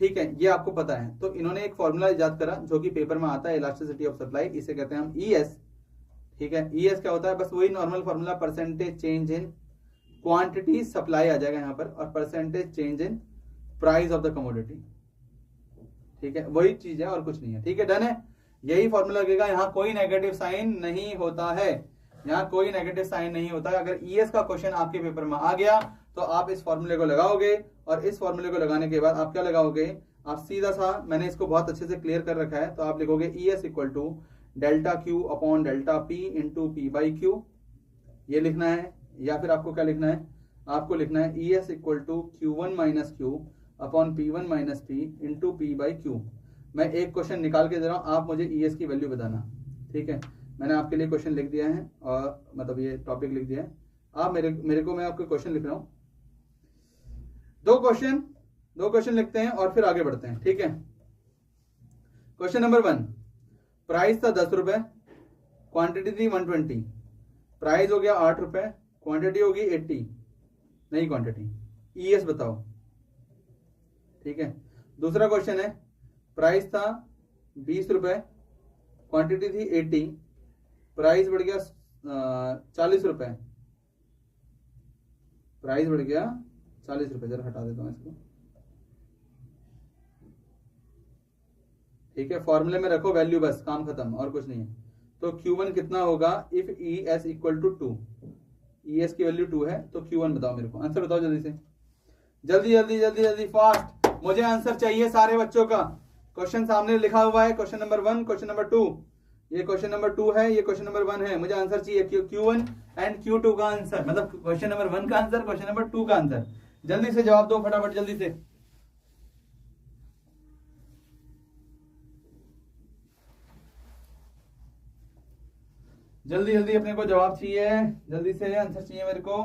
ठीक है, ये आपको पता है। तो इन्होंने एक फॉर्मूला इजाद करा जो कि पेपर में आता है, इलास्टिसिटी ऑफ सप्लाई, इसे कहते हैं हम ईएस, ठीक है। ईएस क्या होता है, बस वही normal formula, percentage change in quantity supply आ जाएगा यहाँ पर, और percentage change in price of the commodity, ठीक है, वही चीज है और कुछ नहीं है, ठीक है, डन है। यही फॉर्मूला लगेगा, यहाँ कोई नेगेटिव साइन नहीं होता है, यहाँ कोई नेगेटिव साइन नहीं होता है। अगर ईएस का क्वेश्चन आपके पेपर में आ गया तो आप इस फॉर्मूले को लगाओगे, और इस फॉर्मूले को लगाने के बाद आप क्या लगाओगे, आप सीधा सा, मैंने इसको बहुत अच्छे से क्लियर कर रखा है, तो आप लिखोगे ES equal to delta Q upon delta P into P by Q, ये लिखना है। या फिर आपको क्या लिखना है, आपको लिखना है ES equal to Q1 minus Q upon P1 minus P into P by Q. मैं एक क्वेश्चन निकाल के दे रहा हूं, आप मुझे ईएस की वैल्यू बताना, ठीक है। मैंने आपके लिए क्वेश्चन लिख दिया है, और मतलब ये टॉपिक लिख दिया है, आप मेरे को, मैं आपको क्वेश्चन लिख रहा हूं, दो क्वेश्चन लिखते हैं और फिर आगे बढ़ते हैं, ठीक है। क्वेश्चन नंबर 1, प्राइस था 10 रुपए, क्वांटिटी थी 120, प्राइस हो गया 8 रुपए, क्वांटिटी होगी 80, नई क्वांटिटी, ईएस बताओ, ठीक है। दूसरा क्वेश्चन है, प्राइस था 20 रुपए, क्वांटिटी थी 80, प्राइस बढ़ गया 40 रुपए, प्राइस बढ़ गया 40 रुपए, जरा हटा देता हूं इसको, ठीक है। फॉर्मूले में रखो वैल्यू, बस काम खत्म और कुछ नहीं है। तो Q1 कितना होगा, if ES equal to 2, ES की वैल्यू 2 है तो Q1 बताओ मेरे को, आंसर बताओ जल्दी से। जल्दी जल्दी जल्दी जल्दी फास्ट, मुझे आंसर चाहिए सारे बच्चों का। क्वेश्चन सामने लिखा हुआ है, क्वेश्चन नंबर 1, क्वेश्चन नंबर 2, ये क्वेश्चन नंबर 2 है, ये क्वेश्चन नंबर 1 है। मुझे आंसर चाहिए Q1 एंड Q2 का आंसर, मतलब क्वेश्चन नंबर 1 का आंसर, क्वेश्चन नंबर 2 का आंसर। जल्दी से जवाब दो फटाफट, जल्दी से। जल्दी जल्दी अपने को जवाब चाहिए, जल्दी से आंसर चाहिए मेरे को।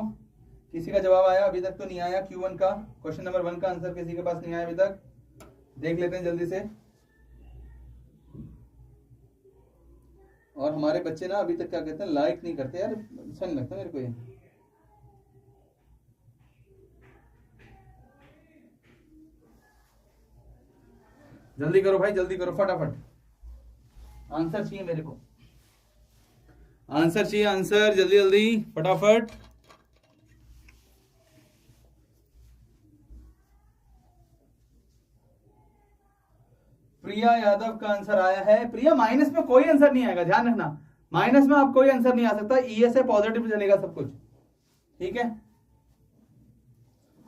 किसी का जवाब आया? अभी तक तो नहीं आया। Q1 का क्वेश्चन नंबर 1 का आंसर किसी के पास नहीं आया अभी तक? देख लेते हैं जल्दी से। और हमारे बच्चे ना अभी तक क्या कहते हैं, लाइक नहीं करते यार, अच्छा नहीं लगता मेरे को ये। जल्दी करो भाई, जल्दी करो फटाफट, आंसर चाहिए मेरे को, आंसर चाहिए, आंसर जल्दी जल्दी फटाफट। प्रिया यादव का आंसर आया है। प्रिया, माइनस में कोई आंसर नहीं आएगा, ध्यान रखना, माइनस में आप कोई आंसर नहीं आ सकता, ईएस से पॉजिटिव चलेगा सब कुछ, ठीक है।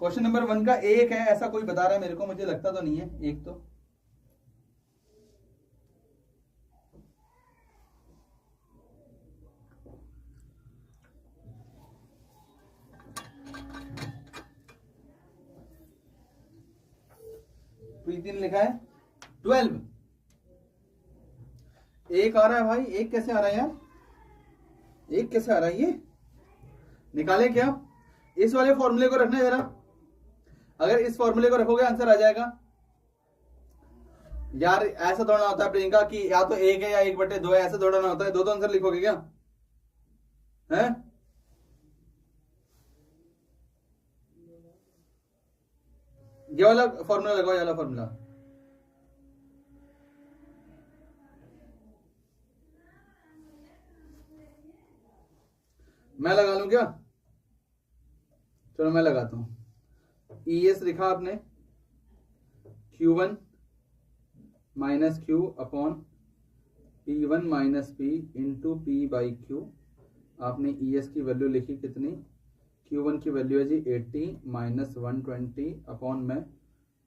क्वेश्चन नंबर 1 का 1 है, ऐसा कोई बता रहा है मेरे को, मुझे लगता तो नहीं है 1 तो। प्रीति ने लिखा है 12, 1 आ रहा है भाई, 1 कैसे आ रहा है यार, 1 कैसे आ रहा है, ये निकाले क्या? इस वाले फॉर्मूले को रखना जरा, अगर इस फॉर्मूले को रखोगे आंसर आ जाएगा यार। ऐसा थोड़ा होता है प्रियंका कि या तो 1 है या 1/2 है, ऐसा थोड़ा ना होता है, दो आंसर लिखोगे क्या है? ये वाला फॉर्मूला लगाओ, ये वाला फॉर्मूला। मैं लगा लूं क्या? चलो मैं लगाता हूं। ES लिखा आपने Q1 minus Q upon P1 minus P into P/Q। आपने ES की वैल्यू लिखी कितनी? Q1 की वैल्यू है जी 80 माइनस 120 अपॉन में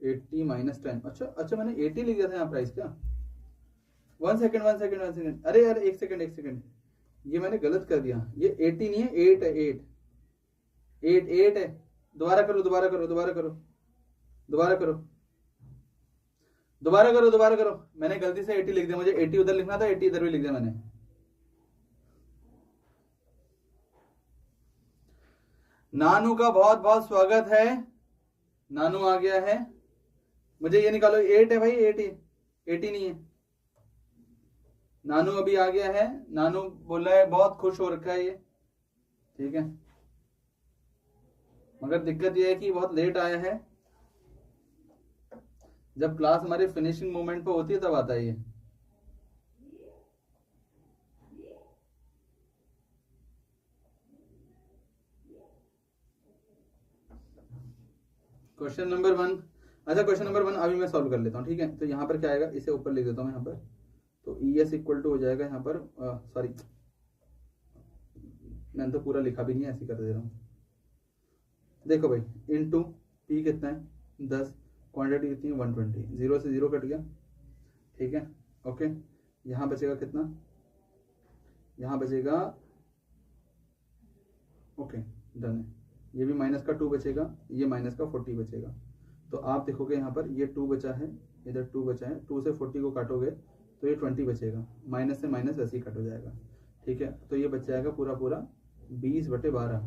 80 माइनस 10। अच्छा मैंने 80 लिख दिया था यहाँ प्राइस क्या? 1 सेकेंड, अरे यार 1 सेकेंड, ये मैंने गलत कर दिया, ये 80 नहीं है, 8 है, 8 है। दोबारा करो, मैंने गलती से 80 लिख दिया, मुझे 80 उधर लिखना था, 80 इधर भी लिख दिया मैंने। नानू का बहुत बहुत स्वागत है, नानू आ गया है। मुझे ये निकालो, 8 है भाई, 80 नहीं है। नानू अभी आ गया है, नानू बोल रहा है बहुत खुश हो रखा है ये, ठीक है, मगर दिक्कत ये है कि बहुत लेट आया है। जब क्लास हमारे फिनिशिंग मोमेंट पे होती है तब आता है ये। क्वेश्चन नंबर 1, अच्छा क्वेश्चन नंबर 1 अभी मैं सॉल्व कर लेता हूँ, ठीक है। तो यहाँ पर क्या आएगा, इसे ऊपर लिख देता हूँ यहाँ पर, तो ES इक्वल टू हो जाएगा यहाँ पर, सॉरी मैंने तो पूरा लिखा भी नहीं है, ऐसे कर दे रहा हूँ। देखो भाई, इनटू P कितना है 10, क्वांटिटी कितनी है 120, 0 से 0 कट गया, ठीक है, ओके। यहाँ बचेगा कितना, यहाँ बचेगा, ओके डन है। ये भी माइनस का 2 बचेगा, ये माइनस का 40 बचेगा। तो आप देखोगे यहाँ पर ये 2 बचा है, इधर 2 बचा है, 2 से 40 को काटोगे तो ये 20 बचेगा, माइनस से माइनस वैसे ही कट हो जाएगा, ठीक है। तो ये बच जाएगा पूरा 20/12,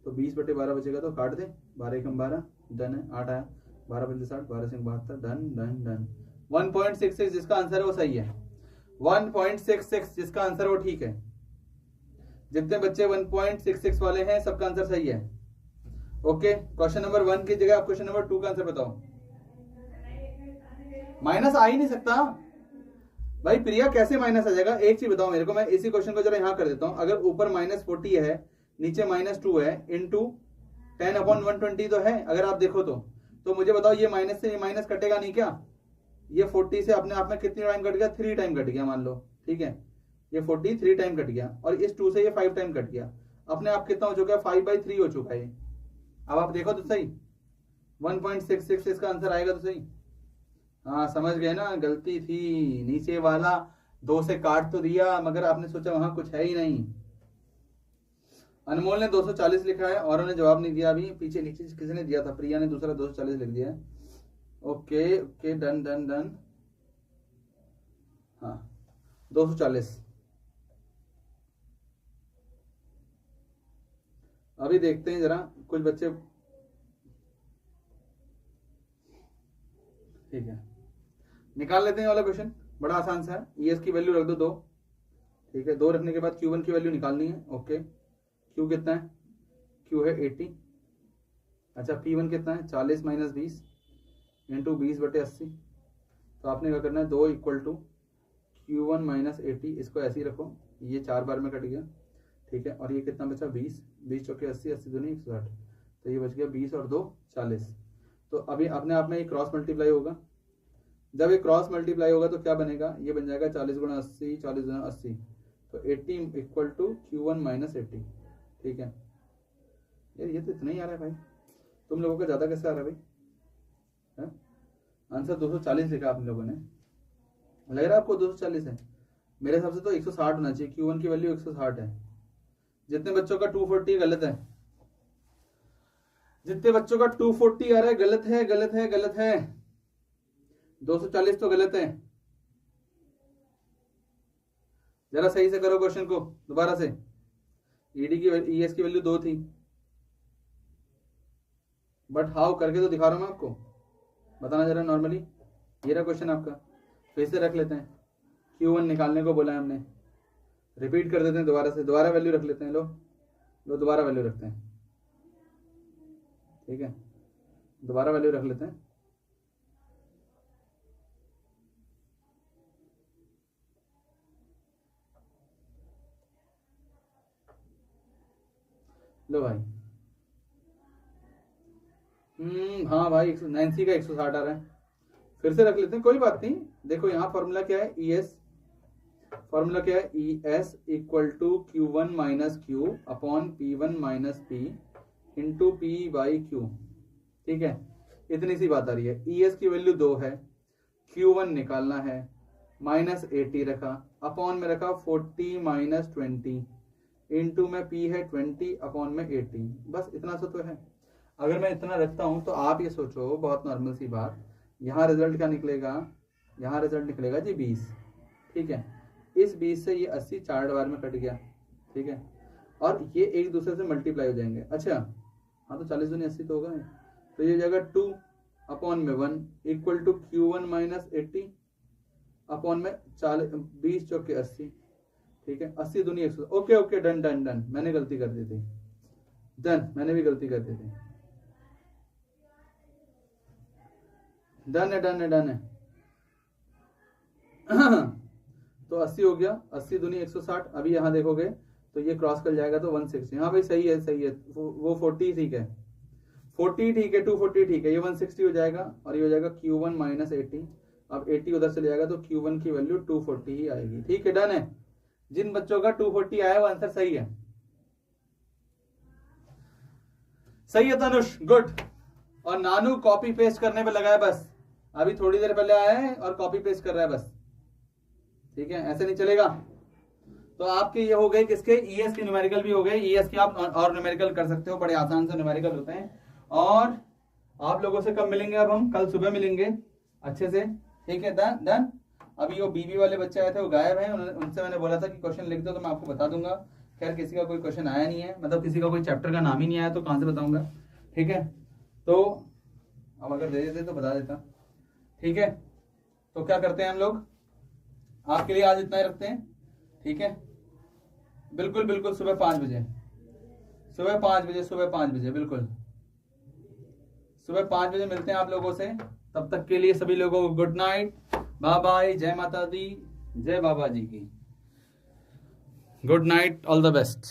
तो 20/12 बचेगा, तो काट दे, 12 × 12 डन है, 8 आया, 12 × 60, 12 से 72 डन। 1.66 जिसका आंसर है वो सही है, 1.66 जिसका आंसर वो ठीक है। जितने बच्चे 1.66 वाले हैं सबका आंसर सही है, ओके। क्वेश्चन नंबर 1 की जगह आप क्वेश्चन नंबर 2 का आंसर बताओ। माइनस आ ही नहीं सकता भाई, प्रिया कैसे माइनस आ जाएगा? एक चीज बताओ मेरे को, मैं इसी क्वेश्चन को जरा यहाँ कर देता हूँ। अगर ऊपर -40 है, नीचे -2 है, इंटू 10/120 तो है, अगर आप देखो तो मुझे बताओ ये माइनस से ये माइनस कटेगा नहीं क्या? ये 40 से अपने आप में कितनी टाइम कट गया? 3 टाइम कट गया मान लो, ठीक है। ये 40 3 टाइम कट गया, और इस 2 से ये 5 टाइम कट गया, अपने आप कितना हो चुका है? 5/3 हो चुका है। अब आप देखो तो सही, 1.66 इसका आंसर आएगा तो सही। हाँ समझ गए ना, गलती थी, नीचे वाला 2 से काट तो दिया मगर आपने सोचा वहां कुछ है ही नहीं। अनमोल ने 240 लिखा है और उन्होंने जवाब नहीं दिया अभी, पीछे नीचे किसी ने दिया था, प्रिया ने दूसरा 240 लिख दिया है। Okay okay done done done. हाँ 240। अभी देखते हैं जरा कुछ बच्चे, ठीक है निकाल लेते हैं वाला क्वेश्चन, बड़ा आसान सा है। ईएस की वैल्यू रख दो 2, ठीक है 2 रखने के बाद Q1 की वैल्यू निकालनी है। ओके Q कितना है, Q है 80, अच्छा P1 कितना है 40 माइनस 20 इंटू 20/80। तो आपने क्या करना है 2 इक्वल टू Q1 माइनस 80, इसको ऐसे ही रखो, ये 4 बार में कट गया, ठीक है। और ये कितना बचा 20, 20 चौके 80, 80 दूनी 160, तो ये बच गया 20 और 2 40। तो अभी अपने आप में ये क्रॉस मल्टीप्लाई होगा, जब ये क्रॉस मल्टीप्लाई होगा तो क्या बनेगा, ये बन जाएगा 40 गुणा 80, 40 गुणा 80, तो 80 इक्वल टू Q1 माइनस 80, ठीक है। यार ये तो इतना ही आ रहा है भाई, तुम लोगों का ज्यादा कैसे आ रहा है भाई। आंसर 240 लिखा आप लोगों ने, लग रहा है आपको 240 है, मेरे हिसाब से तो 160 होना चाहिए, Q1 की वैल्यू 160 है। जितने बच्चों का 240 गलत है, जितने बच्चों का 240 आ रहा है गलत है, गलत है, गलत है। 240 तो गलत है, जरा सही से करो क्वेश्चन को दोबारा से। ईडी की ईएस की वैल्यू 2 थी, बट हाउ करके तो दिखा रहा हूं मैं आपको, बताना जरा नॉर्मली। ये रहा क्वेश्चन आपका, फिर से रख लेते हैं। Q1 निकालने को बोला है हमने, रिपीट कर देते हैं दोबारा से, दोबारा वैल्यू रख लेते हैं। लो दोबारा वैल्यू रखते हैं, ठीक है दोबारा वैल्यू रख लेते हैं। लो भाई, हाँ भाई 90 का 160 आ रहा है, फिर से रख लेते हैं, कोई बात नहीं। देखो यहाँ फॉर्मूला क्या है, ES फॉर्मूला क्या है, ES equal to Q1 minus Q upon P1 minus P into P by Q, ठीक है। इतनी सी बात आ रही है। ES की वैल्यू 2 है, Q1 निकालना है, माइनस 80 रखा, अपॉन में रखा 40 माइनस 20 इंटू में P है 20 अपॉन में 80, बस इतना सा तो है। अगर मैं इतना रखता हूं तो आप ये सोचो, बहुत नॉर्मल सी बात, यहाँ रिजल्ट क्या निकलेगा, यहाँ रिजल्ट निकलेगा जी 20, ठीक है। इस 20 से ये 80 4 बार में कट गया, ठीक है, और ये एक दूसरे से मल्टीप्लाई हो जाएंगे। अच्छा हाँ तो 40 दूनी 80 तो होगा, तो ये हो जाएगा 2 अपॉन में 1 equal to Q1 minus 80 upon में 20 चौके 80, ठीक है 80 दूनी 100। Okay okay done done done, मैंने गलती कर दी थी, डन मैंने भी गलती कर दी थी, डन है डन है डन है। तो 80 हो गया, 80 दूनी 160। अभी यहाँ देखोगे तो ये क्रॉस कर जाएगा तो 160। हाँ भाई सही है सही है, वो 40 ठीक है, 40 ठीक है, 240 ठीक है, ये 160 हो जाएगा और ये हो जाएगा Q1 माइनस 80। अब 80 उधर चले जाएगा तो Q1 की वैल्यू 240 ही आएगी, ठीक है डन है। जिन बच्चों का 240 आया वो आंसर सही है, सही है तनुष, गुड। और नानू कॉपी पेस्ट करने पे लगा है बस, अभी थोड़ी देर पहले आया है और कॉपी पेस्ट कर रहा है बस, ठीक है ऐसे नहीं चलेगा। तो आपके ये हो गए किसके, ES के न्यूमेरिकल भी हो गए। ES के आप और न्यूमेरिकल कर सकते हो, बड़े आसान से न्यूमेरिकल होते हैं। और आप लोगों से कब मिलेंगे, अब हम कल सुबह मिलेंगे अच्छे से, ठीक है डन डन। अभी वो बीबी वाले बच्चे आए थे वो गायब हैं, उनसे मैंने बोला था कि क्वेश्चन लिख दो तो मैं आपको बता दूंगा। खैर किसी का कोई क्वेश्चन आया नहीं है, मतलब किसी का कोई चैप्टर का नाम ही नहीं आया तो कहां से बताऊंगा, ठीक है। तो अब अगर दे देते तो बता देता, ठीक है। तो क्या करते हैं हम लोग, आपके लिए आज इतना ही रखते हैं, ठीक है। बिल्कुल बिल्कुल सुबह 5 बजे, सुबह 5 बजे, सुबह 5 बजे, बिल्कुल सुबह 5 बजे मिलते हैं आप लोगों से। तब तक के लिए सभी लोगों को गुड नाइट, बाय बाय, जय माता दी, जय बाबा जी की, good night, all the best.